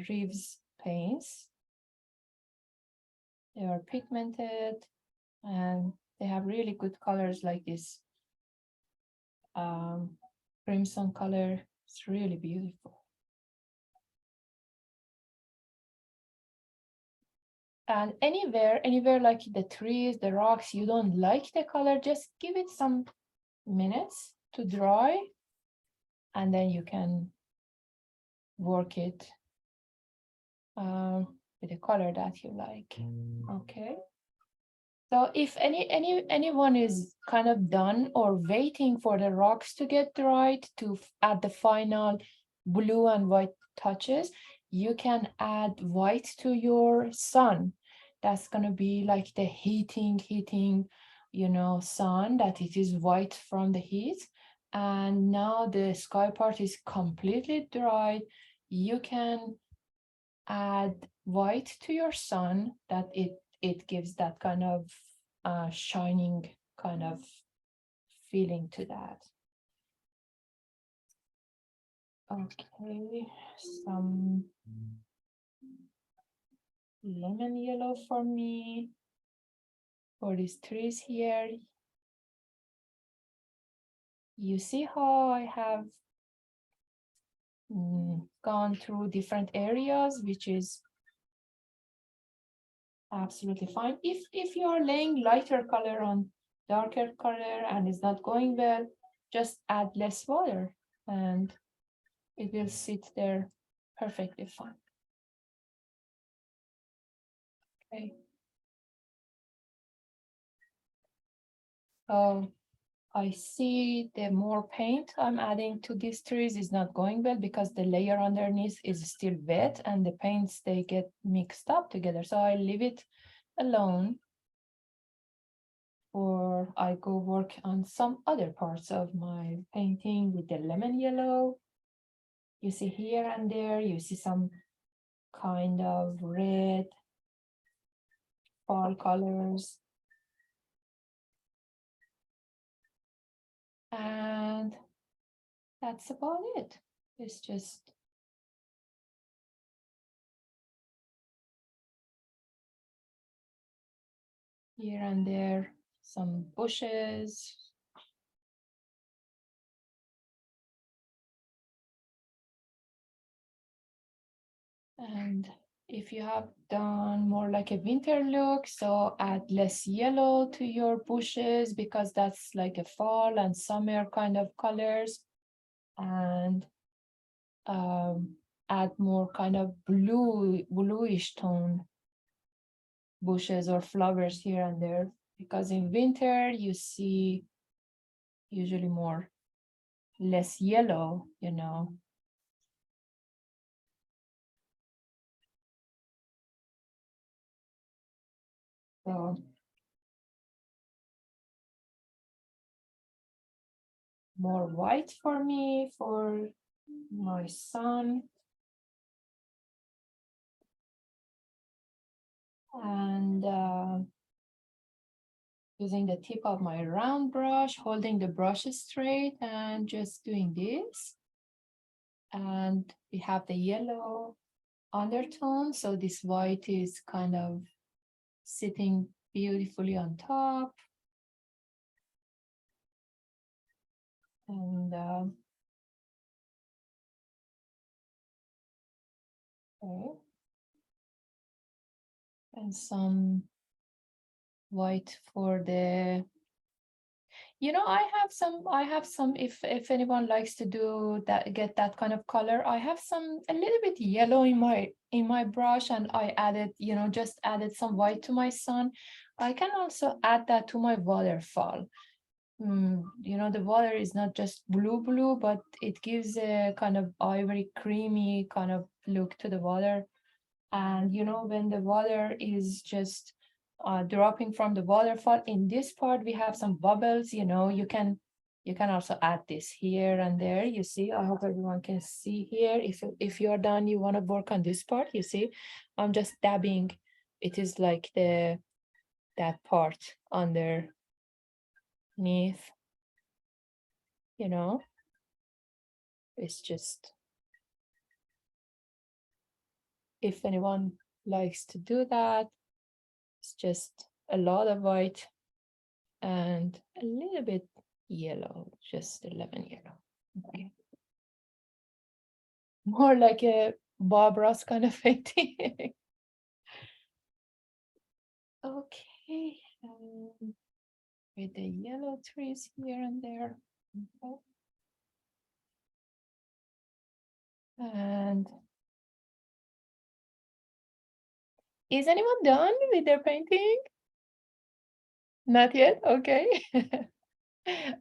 Speaker 1: Reeves paints. They are pigmented and they have really good colors like this crimson color. It's really beautiful. And anywhere like the trees, the rocks, you don't like the color, just give it some minutes to dry and then you can work it with a color that you like. Okay. So if anyone is kind of done or waiting for the rocks to get dried to add the final blue and white touches, you can add white to your sun. That's gonna be like the heating, you know, sun, that it is white from the heat. And now the sky part is completely dry. You can add white to your sun, that it gives that kind of shining kind of feeling to that. Okay, some lemon yellow for me for these trees here. You see how I have gone through different areas, which is absolutely fine. If you are laying lighter color on darker color and it's not going well, just add less water and it will sit there perfectly fine. Okay. So I see the more paint I'm adding to these trees is not going well because the layer underneath is still wet and the paints, they get mixed up together. So I leave it alone, or I go work on some other parts of my painting with the lemon yellow. You see here and there, you see some kind of red fall colors. And that's about it. It's just here and there, some bushes. And if you have done more like a winter look, so add less yellow to your bushes because that's like a fall and summer kind of colors. And add more kind of bluish tone bushes or flowers here and there, because in winter you see usually less yellow, you know. So more white for me, for my son. And using the tip of my round brush, holding the brush straight and just doing this. And we have the yellow undertone, so this white is kind of sitting beautifully on top. And okay. And some white for the, you know, I have some, if anyone likes to do that, get that kind of color, I have some a little bit yellow in my brush, and I added, you know, just added some white to my sun. I can also add that to my waterfall. You know, the water is not just blue, but it gives a kind of ivory creamy kind of look to the water. And you know, when the water is just dropping from the waterfall, in this part we have some bubbles, you know, you can also add this here and there. You see, I hope everyone can see here. If you're done, you want to work on this part, you see, I'm just dabbing. It is like that part underneath, you know. It's just, if anyone likes to do that, it's just a lot of white and a little bit yellow, just 11 yellow. Okay. More like a Bob Ross kind of painting. Okay. With the yellow trees here and there. Okay. And is anyone done with their painting? Not yet? Okay.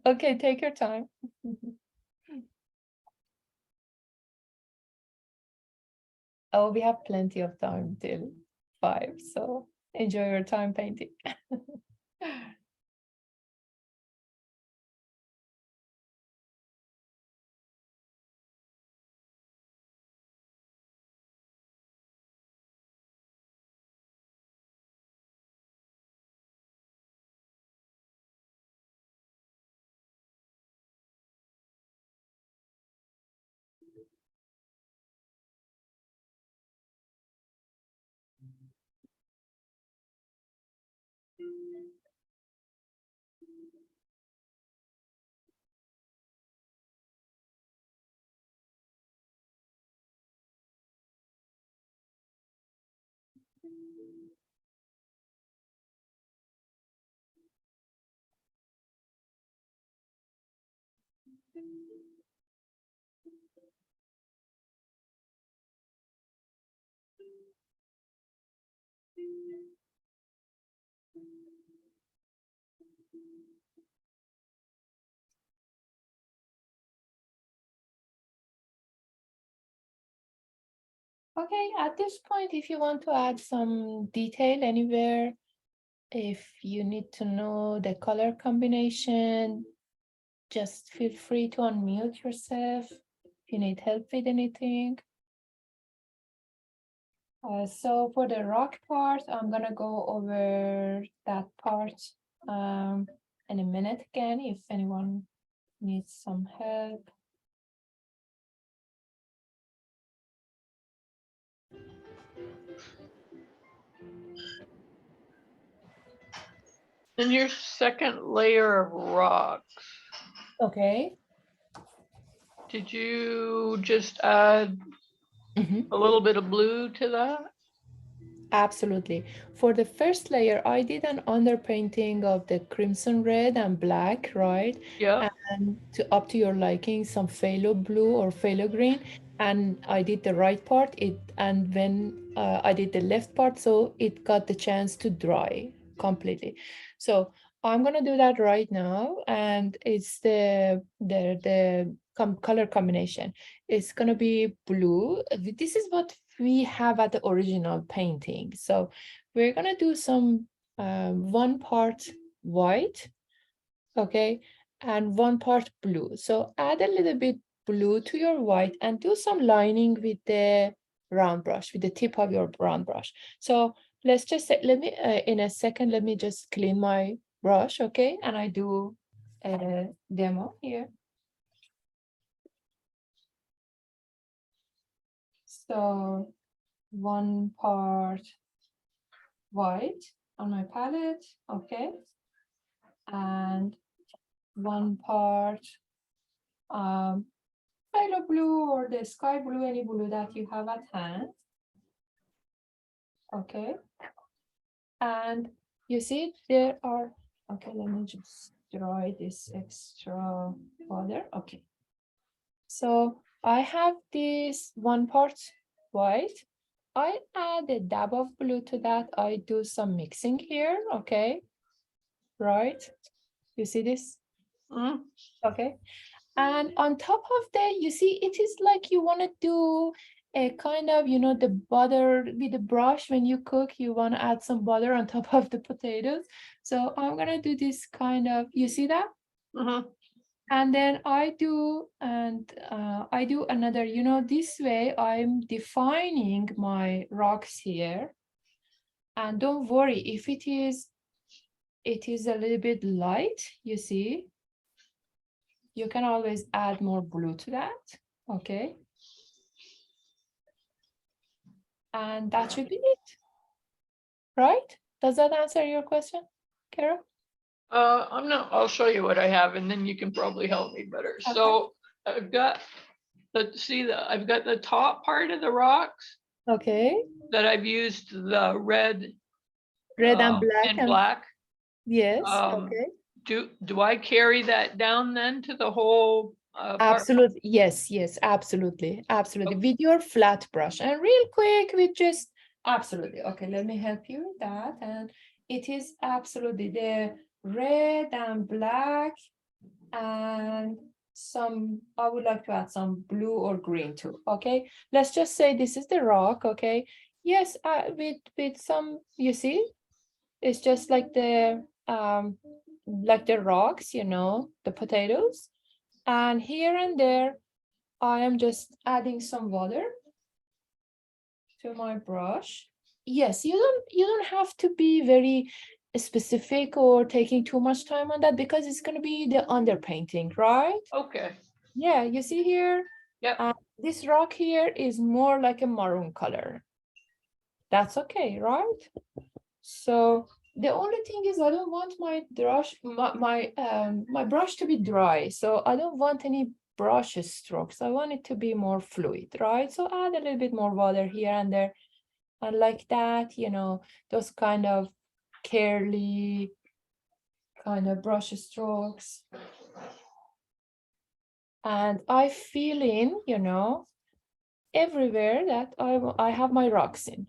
Speaker 1: Okay, take your time. Oh, we have plenty of time till 5, so enjoy your time painting. Okay, at this point, if you want to add some detail anywhere, if you need to know the color combination, just feel free to unmute yourself if you need help with anything. So for the rock part, I'm gonna go over that part in a minute again, if anyone needs some help.
Speaker 3: And your second layer of rocks,
Speaker 1: Okay.
Speaker 3: did you just add
Speaker 1: Mhm.
Speaker 3: a little bit of blue to that?
Speaker 1: Absolutely. For the first layer, I did an underpainting of the crimson red and black, right?
Speaker 3: Yeah.
Speaker 1: And up to your liking, some phthalo blue or phthalo green. And I did the right part, and when I did the left part, so it got the chance to dry completely. So I'm gonna do that right now, and it's the color combination. It's gonna be blue. This is what we have at the original painting. So we're gonna do some 1 part white, okay, and 1 part blue. So add a little bit blue to your white and do some lining with the round brush, with the tip of your round brush. So let's just say, let me, in a second, let me just clean my brush, okay? And I do a demo here. So 1 part white on my palette, okay? And 1 part phthalo blue or the sky blue, any blue that you have at hand. Okay. And you see there are, okay, let me just dry this extra water. Okay. So I have this 1 part white. I add a dab of blue to that. I do some mixing here, okay? Right? You see this?
Speaker 3: Mhm.
Speaker 1: Okay. And on top of that, you see, it is like you want to do a kind of, the butter with the brush. When you cook, you want to add some butter on top of the potatoes. So I'm going to do this kind of, you see that?
Speaker 3: Mhm.
Speaker 1: And then I do another, this way I'm defining my rocks here. And don't worry, if it is a little bit light, you see, you can always add more blue to that, okay? And that should be it, right? Does that answer your question, Carol?
Speaker 3: I'll show you what I have and then you can probably help me better. So I've got I've got the top part of the rocks
Speaker 1: Okay,
Speaker 3: that I've used the red
Speaker 1: red and black
Speaker 3: and
Speaker 1: and
Speaker 3: black.
Speaker 1: yes,
Speaker 3: Um,
Speaker 1: okay.
Speaker 3: do I carry that down then to the whole part?
Speaker 1: Absolutely, yes, absolutely, absolutely. With your flat brush and real quick with just, absolutely. Okay, let me help you with that. And it is absolutely the red and black and some, I would like to add some blue or green too, okay? Let's just say this is the rock, okay? Yes, with some, you see, it's just like the rocks, the potatoes. And here and there, I am just adding some water to my brush. Yes, you don't have to be very specific or taking too much time on that because it's going to be the underpainting, right?
Speaker 3: Okay.
Speaker 1: Yeah, you see here,
Speaker 3: Yep.
Speaker 1: this rock here is more like a maroon color. That's okay, right? So the only thing is I don't want my brush, my brush to be dry. So I don't want any brush strokes. I want it to be more fluid, right? So add a little bit more water here and there. And like that, those kind of curly kind of brush strokes. And I feel in, everywhere that I have my rocks in.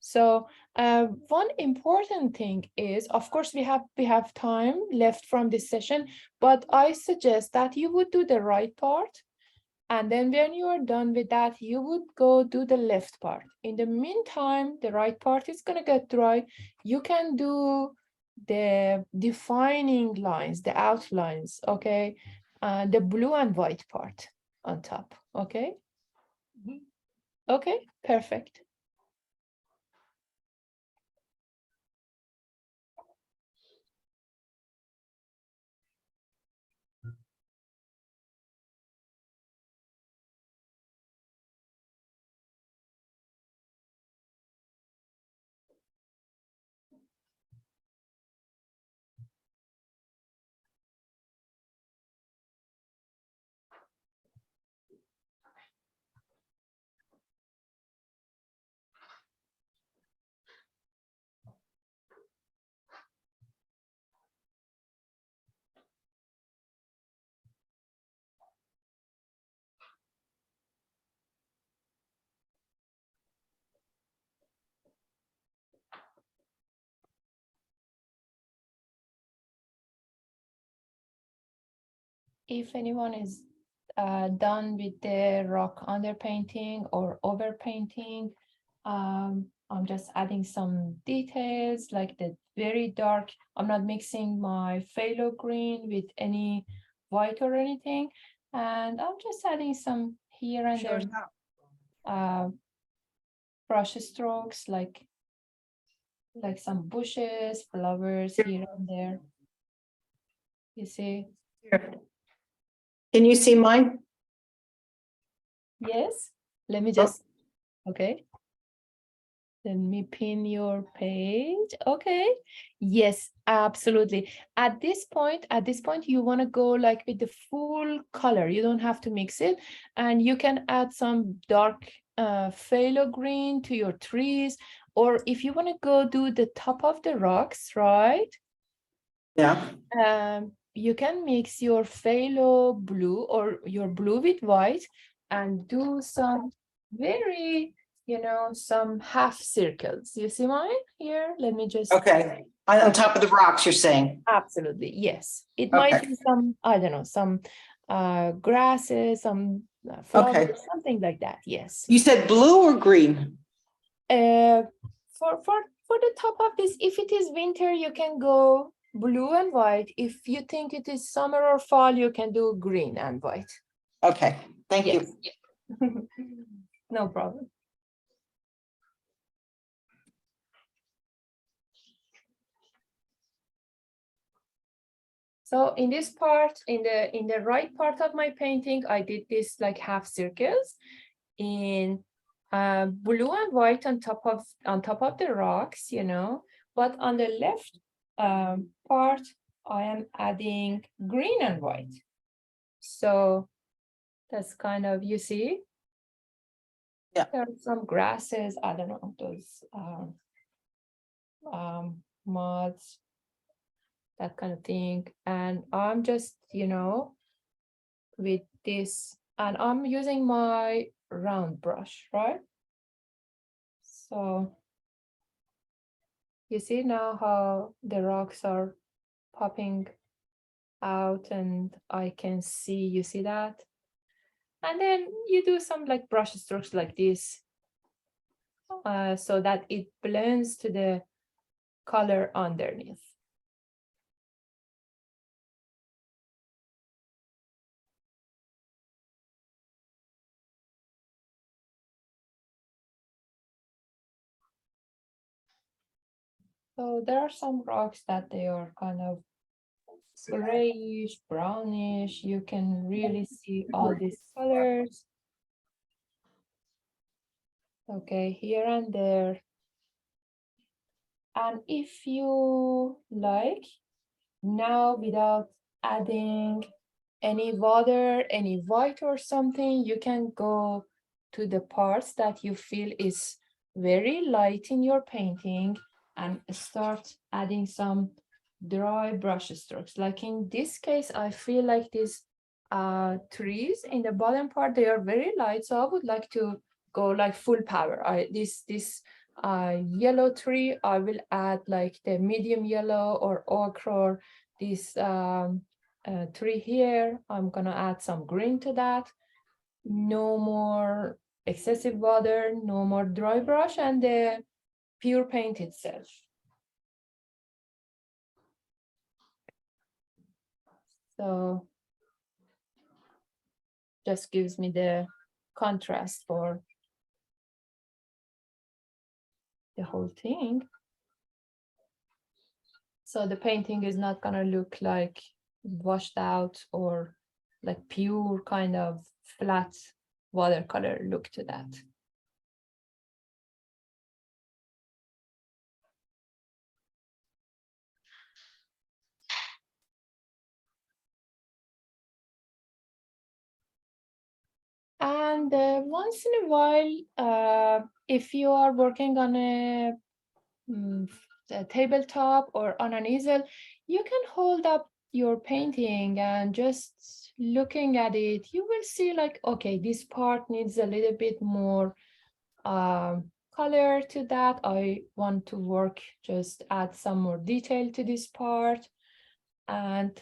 Speaker 1: So one important thing is, of course, we have time left from this session, but I suggest that you would do the right part. And then when you are done with that, you would go do the left part. In the meantime, the right part is going to get dry. You can do the defining lines, the outlines, okay? The blue and white part on top, okay?
Speaker 3: Mhm.
Speaker 1: Okay, perfect. if anyone is done with the rock underpainting or overpainting, I'm just adding some details like the very dark. I'm not mixing my phthalo green with any white or anything. And I'm just adding some here and there brush strokes like some bushes, flowers here and there. You see?
Speaker 5: Here. Can you see mine?
Speaker 1: Yes. Let me just, okay. Let me pin your page. Okay. Yes, absolutely. At this point, you want to go like with the full color. You don't have to mix it. And you can add some dark phthalo green to your trees. Or if you want to go do the top of the rocks, right?
Speaker 5: Yeah.
Speaker 1: You can mix your phthalo blue or your blue with white and do some very, some half circles. You see mine here? Let me just.
Speaker 5: Okay. On top of the rocks, you're saying?
Speaker 1: Absolutely, yes. It might
Speaker 5: Okay.
Speaker 1: be some, I don't know, some grasses, some flowers,
Speaker 5: Okay.
Speaker 1: something like that. Yes.
Speaker 5: You said blue or green?
Speaker 1: For the top of this, if it is winter, you can go blue and white. If you think it is summer or fall, you can do green and white.
Speaker 5: Okay, thank you.
Speaker 1: Yes. No problem. So in this part, in the right part of my painting, I did this like half circles in blue and white on top of the rocks, but on the left part, I am adding green and white. So that's kind of, you see,
Speaker 5: Yeah.
Speaker 1: there are some grasses, I don't know, those mods, that kind of thing. And I'm just, with this, and I'm using my round brush, right? So you see now how the rocks are popping out and I can see, you see that? And then you do some like brush strokes like this so that it blends to the color underneath. So there are some rocks that they are kind of grayish, brownish. You can really see all these colors. Okay, here and there. And if you like, now without adding any water, any white or something, you can go to the parts that you feel is very light in your painting and start adding some dry brush strokes. Like in this case, I feel like these trees in the bottom part, they are very light. So I would like to go like full power. This yellow tree, I will add like the medium yellow or ochre. This tree here, I'm gonna add some green to that. No more excessive water, no more dry brush, and the pure paint itself. So just gives me the contrast for the whole thing. So the painting is not gonna look like washed out or like pure kind of flat watercolor look to that. And once in a while, if you are working on a tabletop or on an easel, you can hold up your painting and just looking at it, you will see like, okay, this part needs a little bit more color to that. I want to work, just add some more detail to this part. And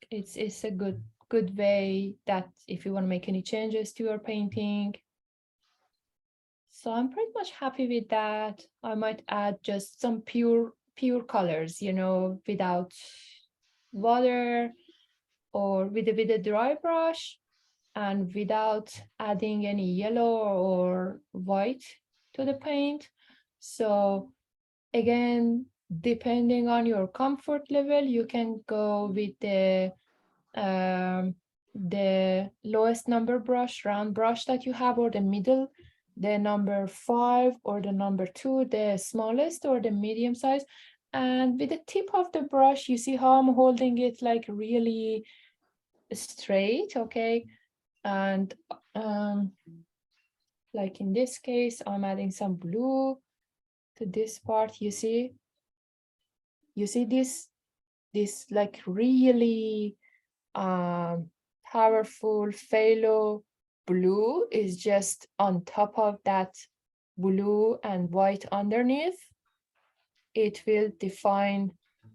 Speaker 1: It's a good way that if you want to make any changes to your painting. So I'm pretty much happy with that. I might add just some pure colors, you know, without water or with a dry brush and without adding any yellow or white to the paint. So again, depending on your comfort level, you can go with the lowest number brush, round brush that you have, or the middle, the number 5 or the number 2, the smallest or the medium size. And with the tip of the brush, you see how I'm holding it like really straight, okay? And like in this case, I'm adding some blue to this part. You see this like really powerful phthalo blue is just on top of that blue and white underneath. It will define,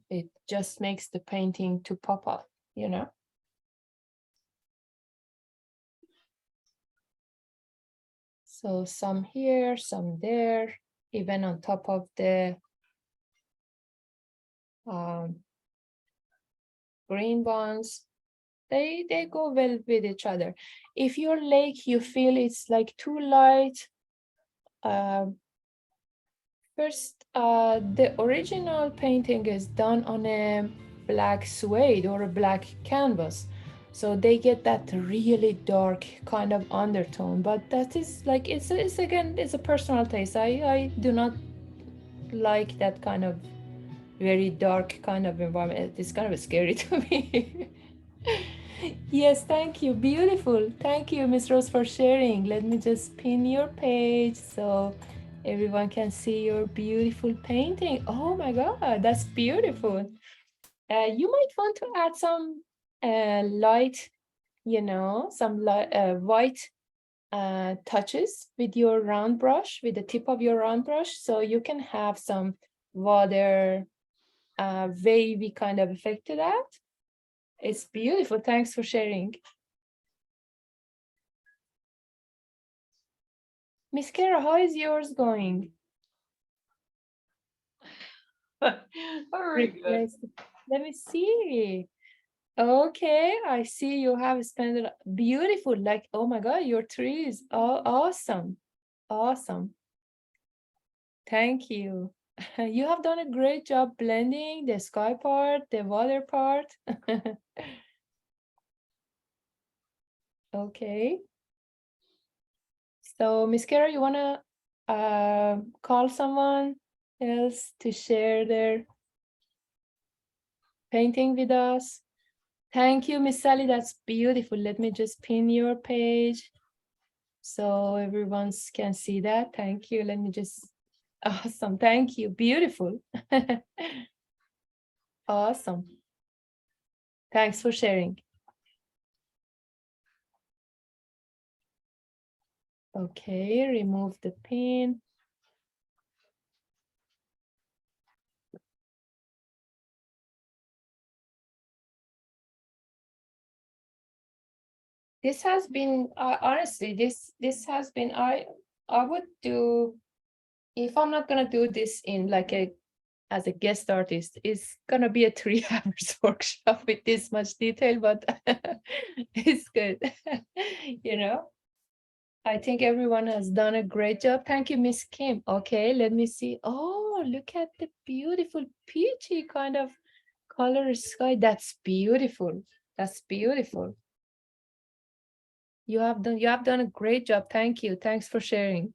Speaker 1: it just makes the painting to pop up, you know. So some here, some there, even on top of the green ones. They go well with each other. If your lake, you feel it's like too light, first, the original painting is done on a black suede or a black canvas. So they get that really dark kind of undertone, but that is like, it's again, it's a personal taste. I do not like that kind of very dark kind of environment. It's kind of scary to me. Yes, thank you. Beautiful. Thank you, Miss Rose, for sharing. Let me just pin your page so everyone can see your beautiful painting. Oh my God, that's beautiful. You might want to add some light, you know, some white touches with your round brush, with the tip of your round brush, so you can have some water wavy kind of effect to that. It's beautiful. Thanks for sharing. Miss Kara, how is yours going?
Speaker 3: Very good.
Speaker 1: Let me see. Okay, I see you have spent it beautiful. Like, oh my God, your trees. Oh, awesome. Awesome. Thank you. You have done a great job blending the sky part, the water part. Okay. So, Miss Kara, you wanna call someone else to share their painting with us? Thank you, Miss Sally. That's beautiful. Let me just pin your page so everyone can see that. Thank you. Let me just, awesome. Thank you. Beautiful. Awesome. Thanks for sharing. Okay, remove the pin. This has been, honestly, this has been, I would do, if I'm not gonna do this in like as a guest artist, it's gonna be a 3 hours workshop with this much detail, but it's good. You know, I think everyone has done a great job. Thank you, Miss Kim. Okay, let me see. Oh, look at the beautiful peachy kind of color sky. That's beautiful. That's beautiful. You have done a great job. Thank you. Thanks for sharing.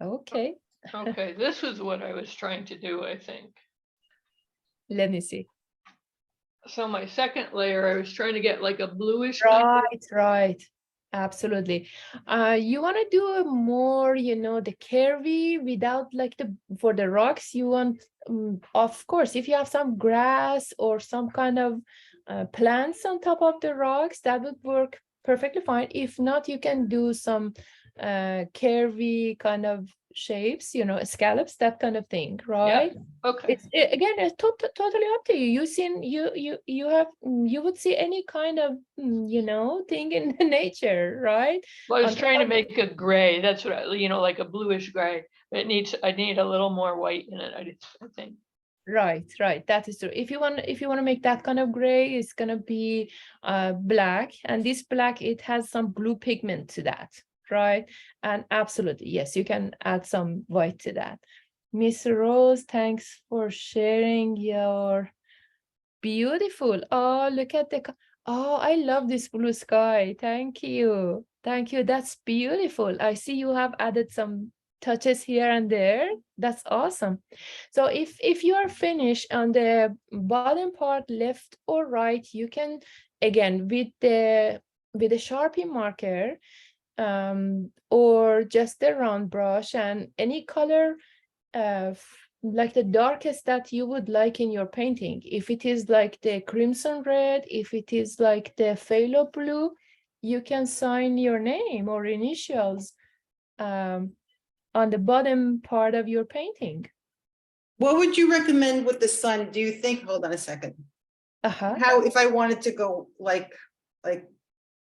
Speaker 1: Okay.
Speaker 3: Okay, this was what I was trying to do, I think.
Speaker 1: Let me see.
Speaker 3: So my second layer, I was trying to get like a bluish kind of.
Speaker 1: Right. Absolutely. You want to do a more, you know, the curvy without like for the rocks, you want, of course, if you have some grass or some kind of plants on top of the rocks, that would work perfectly fine. If not, you can do some curvy kind of shapes, you know, scallops, that kind of thing, right?
Speaker 3: Okay.
Speaker 1: Again, it's totally up to you. You have you would see any kind of you know, thing in nature, right?
Speaker 3: Well, I was
Speaker 1: On
Speaker 3: trying to
Speaker 1: top-
Speaker 3: make a gray. That's what I, you know, like a bluish gray. It needs, I need a little more white in it, I think.
Speaker 1: Right, that is true. If you want to make that kind of gray, it's gonna be black, and this black, it has some blue pigment to that, right? And absolutely, yes, you can add some white to that. Miss Rose, thanks for sharing your beautiful. Oh, look at oh, I love this blue sky. Thank you. That's beautiful. I see you have added some touches here and there. That's awesome. So if you are finished on the bottom part, left or right, you can, again, with the Sharpie marker, or just a round brush, and any color like the darkest that you would like in your painting. If it is like the crimson red, if it is like the phthalo blue, you can sign your name or initials on the bottom part of your painting.
Speaker 5: What would you recommend with the sun? Do you think, hold on a second. How, if I wanted to go like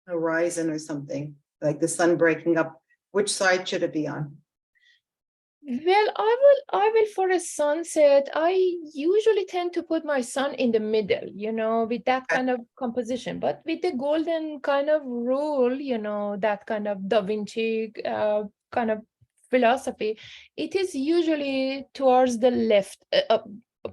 Speaker 5: horizon or something, like the sun breaking up, which side should it be on?
Speaker 1: Well, I will for a sunset, I usually tend to put my sun in the middle, you know, with that kind of composition. But with the golden kind of rule, you know, that kind of Da Vinci kind of philosophy, it is usually towards the left,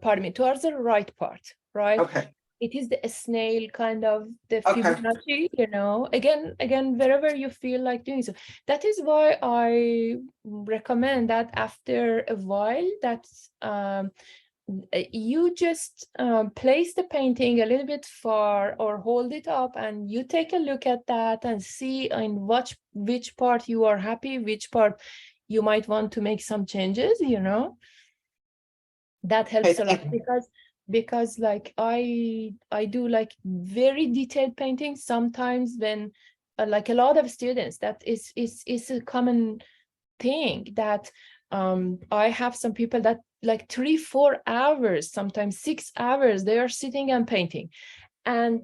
Speaker 1: pardon me, towards the right part, right?
Speaker 5: Okay,
Speaker 1: It is the snail kind of the
Speaker 5: Okay.
Speaker 1: Fibonacci, you know, again, wherever you feel like doing so. That is why I recommend that after a while, that's you just place the painting a little bit far or hold it up, and you take a look at that and see in which part you are happy, which part you might want to make some changes, you know. That helps a lot, because like I do like very detailed painting sometimes, when like a lot of students, that is a common thing, that I have some people that like 3-4 hours, sometimes 6 hours, they are sitting and painting, and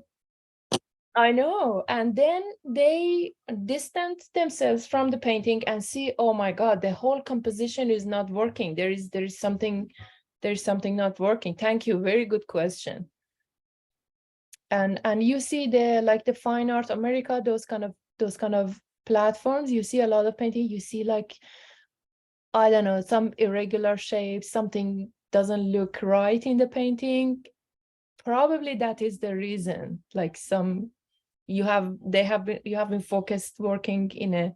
Speaker 1: I know, and then they distance themselves from the painting and see, oh my God, the whole composition is not working. There is something not working. Thank you. Very good question. And you see the like the Fine Art America, those kind of platforms, you see a lot of painting, you see like, I don't know, some irregular shapes, something doesn't look right in the painting. Probably that is the reason. Like you have been focused working in a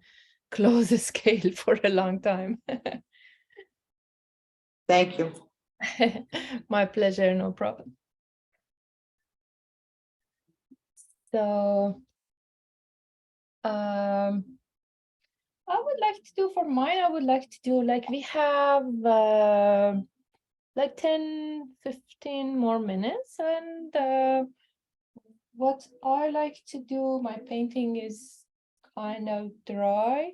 Speaker 1: close scale for a long time.
Speaker 5: thank you.
Speaker 1: My pleasure, no problem. So I would like to do for mine, I would like to do like, we have like 10-15 more minutes, and what I like to do, my painting is kind of dry.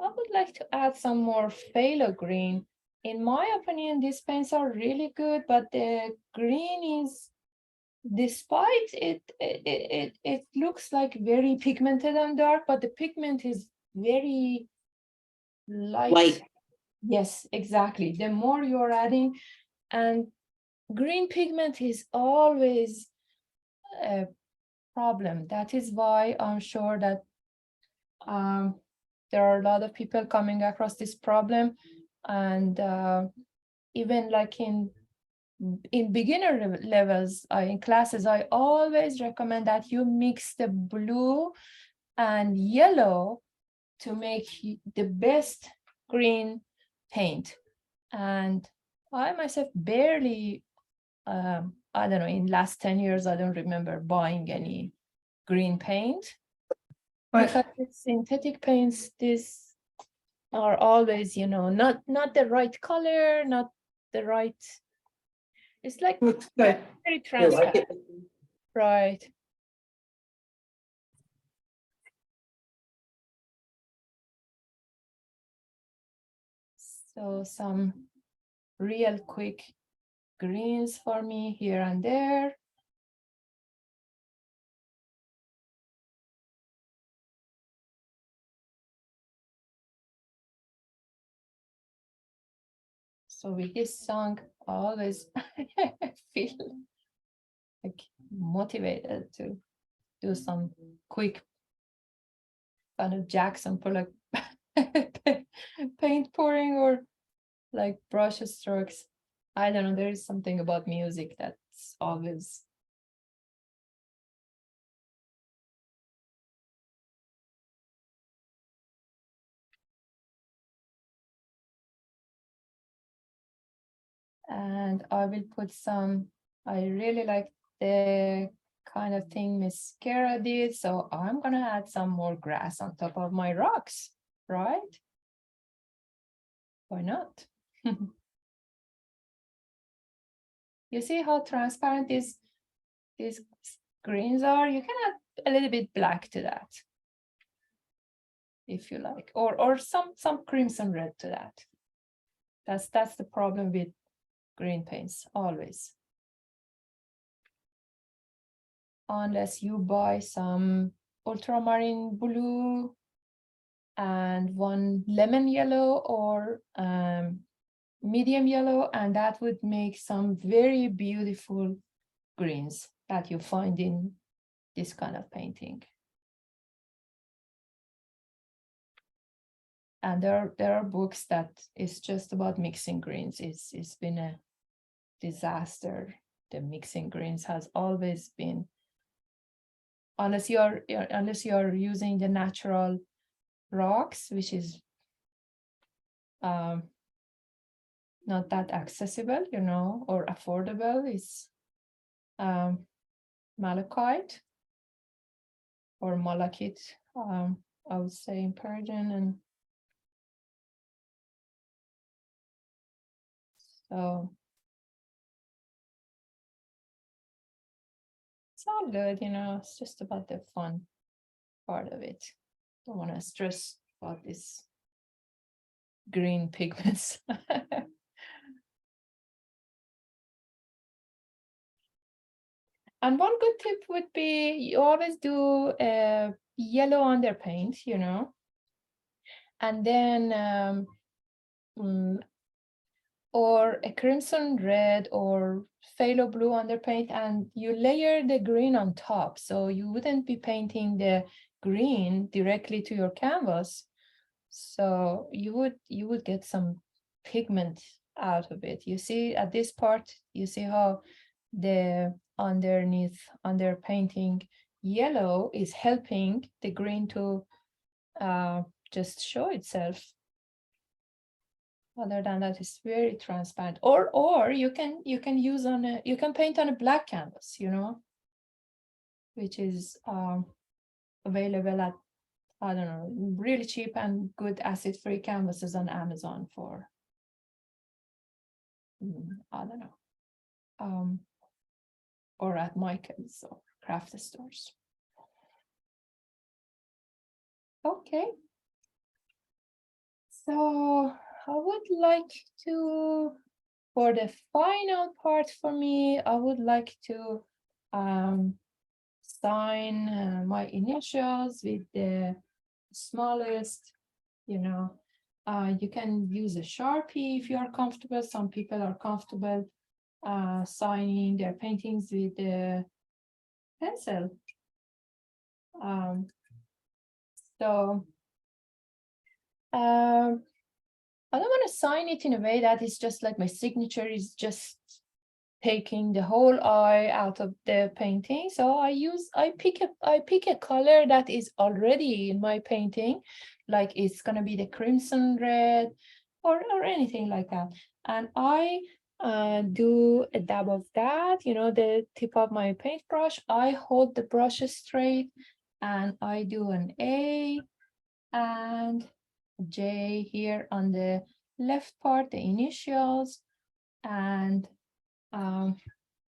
Speaker 1: I would like to add some more phthalo green. In my opinion, these paints are really good, but the green is, despite it looks like very pigmented and dark, but the pigment is very light. Yes, exactly. The more you're adding, and green pigment is always a problem. That is why I'm sure that there are a lot of people coming across this problem, and even like in beginner levels, in classes, I always recommend that you mix the blue and yellow to make the best green paint. And I myself barely, I don't know, in last 10 years, I don't remember buying any green paint. Because with synthetic paints, these are always, you know, not the right color, not the right, it's like
Speaker 5: Looks good.
Speaker 1: very
Speaker 5: I like
Speaker 1: transparent,
Speaker 5: it.
Speaker 1: right? So some real quick greens for me here and there. So with this song, I always feel like motivated to do some quick kind of Jackson for like paint pouring or like brush strokes. I don't know, there is something about music that's always and I will put some, I really like the kind of thing mascara did, so I'm gonna add some more grass on top of my rocks, right? Why not? You see how transparent these greens are? You can add a little bit black to that if you like, or some crimson red to that. That's the problem with green paints, always. Unless you buy some ultramarine blue and one lemon yellow or medium yellow, and that would make some very beautiful greens that you find in this kind of painting. And there are books that is just about mixing greens. It's been a disaster. The mixing greens has always been, unless you are using the natural rocks, which is not that accessible, you know, or affordable, is malachite or malachite, I would say in Persian. And so it's all good, you know, it's just about the fun part of it. Don't want to stress about this green pigments. And one good tip would be you always do a yellow underpaint, you know, and then or a crimson red or phthalo blue underpaint, and you layer the green on top. So you wouldn't be painting the green directly to your canvas. So you would get some pigment out of it. You see at this part, you see how the under painting yellow is helping the green to just show itself. Other than that, it's very transparent. Or you can use you can paint on a black canvas, you know, which is available at, I don't know, really cheap and good acid-free canvases on Amazon for I don't know, or at Michael's or craft stores. Okay. So I would like to, for the final part for me, I would like to sign my initials with the smallest, you know. You can use a Sharpie if you are comfortable. Some people are comfortable signing their paintings with the pencil. So I don't want to sign it in a way that is just like my signature is just taking the whole eye out of the painting. So I pick a color that is already in my painting, like it's gonna be the crimson red or anything like that. And I do a dab of that, you know, the tip of my paintbrush. I hold the brush straight and I do an A and J here on the left part, the initials. And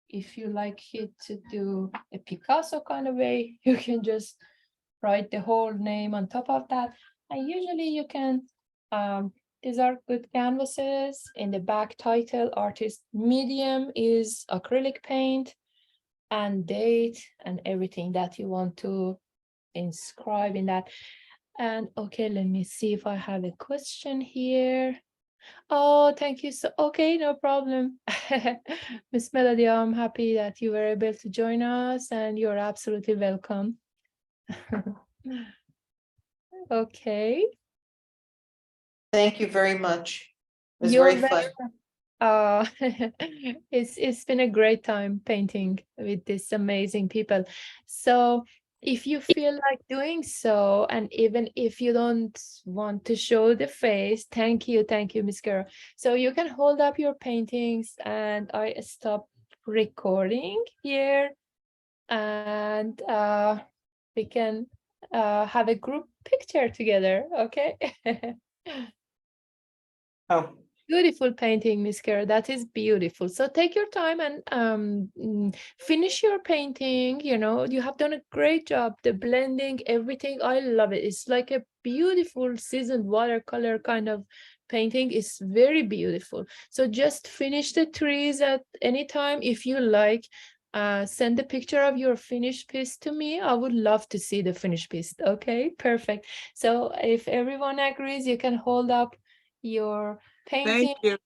Speaker 1: if you like it to do a Picasso kind of way, you can just write the whole name on top of that. And usually you can These are good canvases. In the back title, artist medium is acrylic paint, and date and everything that you want to inscribe in that. And okay, let me see if I have a question here. Oh, thank you. So, okay, no problem. Miss Melody, I'm happy that you were able to join us, and you're absolutely welcome. Okay.
Speaker 5: Thank you very much. It was
Speaker 1: You're
Speaker 5: very fun.
Speaker 1: It's been a great time painting with these amazing people. So if you feel like doing so, and even if you don't want to show the face, thank you, Miss Girl. So you can hold up your paintings, and I stop recording here, and we can have a group picture together, okay?
Speaker 5: Oh,
Speaker 1: Beautiful painting, Miss Kara. That is beautiful. So take your time and finish your painting. You know, you have done a great job. The blending, everything, I love it. It's like a beautiful seasoned watercolor kind of painting. It's very beautiful. So just finish the trees at any time if you like. Send a picture of your finished piece to me. I would love to see the finished piece. Okay, perfect. So if everyone agrees, you can hold up your painting.
Speaker 6: Thank you.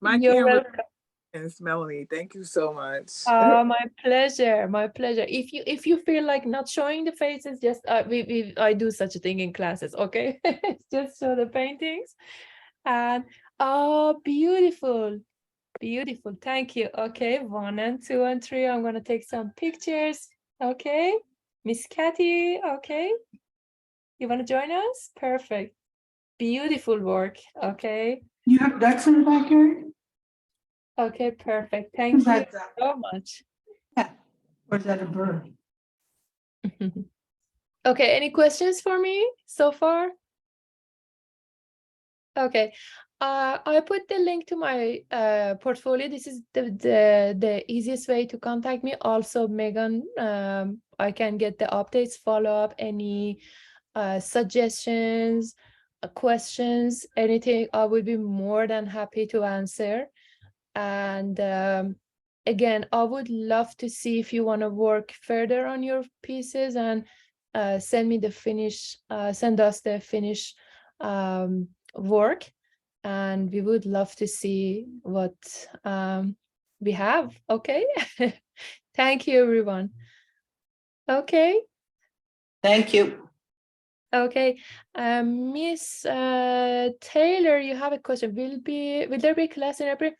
Speaker 6: My
Speaker 1: You're
Speaker 6: camera
Speaker 1: welcome.
Speaker 6: is Melanie. Thank you so much.
Speaker 1: My pleasure, my pleasure. If you feel like not showing the faces, just I do such a thing in classes, okay? Just show the paintings. And oh, beautiful, beautiful. Thank you. Okay, 1 and 2 and 3. I'm gonna take some pictures. Okay, Miss Kathy. Okay, you wanna join us? Perfect. Beautiful work. Okay.
Speaker 7: You have ducks in the backyard?
Speaker 1: Okay, perfect. Thank you
Speaker 7: That duck?
Speaker 1: so much.
Speaker 7: Yeah. Or is that a bird?
Speaker 1: Okay, any questions for me so far? Okay, I put the link to my portfolio. This is the easiest way to contact me. Also, Megan, I can get the updates, follow up, any suggestions, questions, anything. I will be more than happy to answer. And again, I would love to see if you want to work further on your pieces, and send me the finish, send us the finish work, and we would love to see what we have. Okay. Thank you, everyone. Okay.
Speaker 5: thank you.
Speaker 1: Okay, Miss Taylor, you have a question. Will there be a class in April?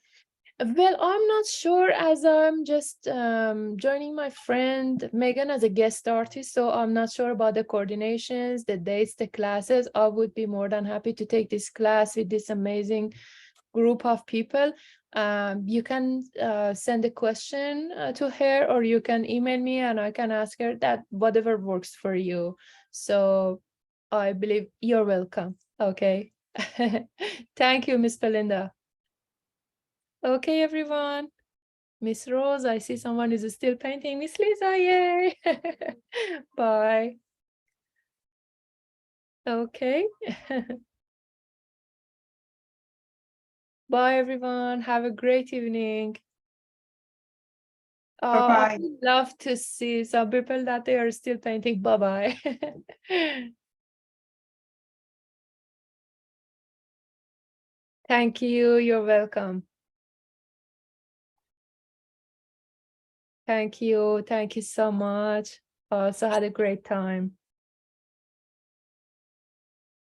Speaker 1: Well, I'm not sure, as I'm just joining my friend Megan as a guest artist, so I'm not sure about the coordinations, the dates, the classes. I would be more than happy to take this class with this amazing group of people. You can send a question to her, or you can email me and I can ask her that, whatever works for you. So I believe you're welcome. Okay. Thank you, Miss Belinda. Okay, everyone. Miss Rose, I see someone is still painting. Miss Lisa, yay. Bye. Okay. Bye, everyone. Have a great evening. I
Speaker 7: Bye-bye.
Speaker 1: would love to see some people that they are still painting. Bye-bye. Thank you. You're welcome. Thank you. Thank you so much. Also had a great time.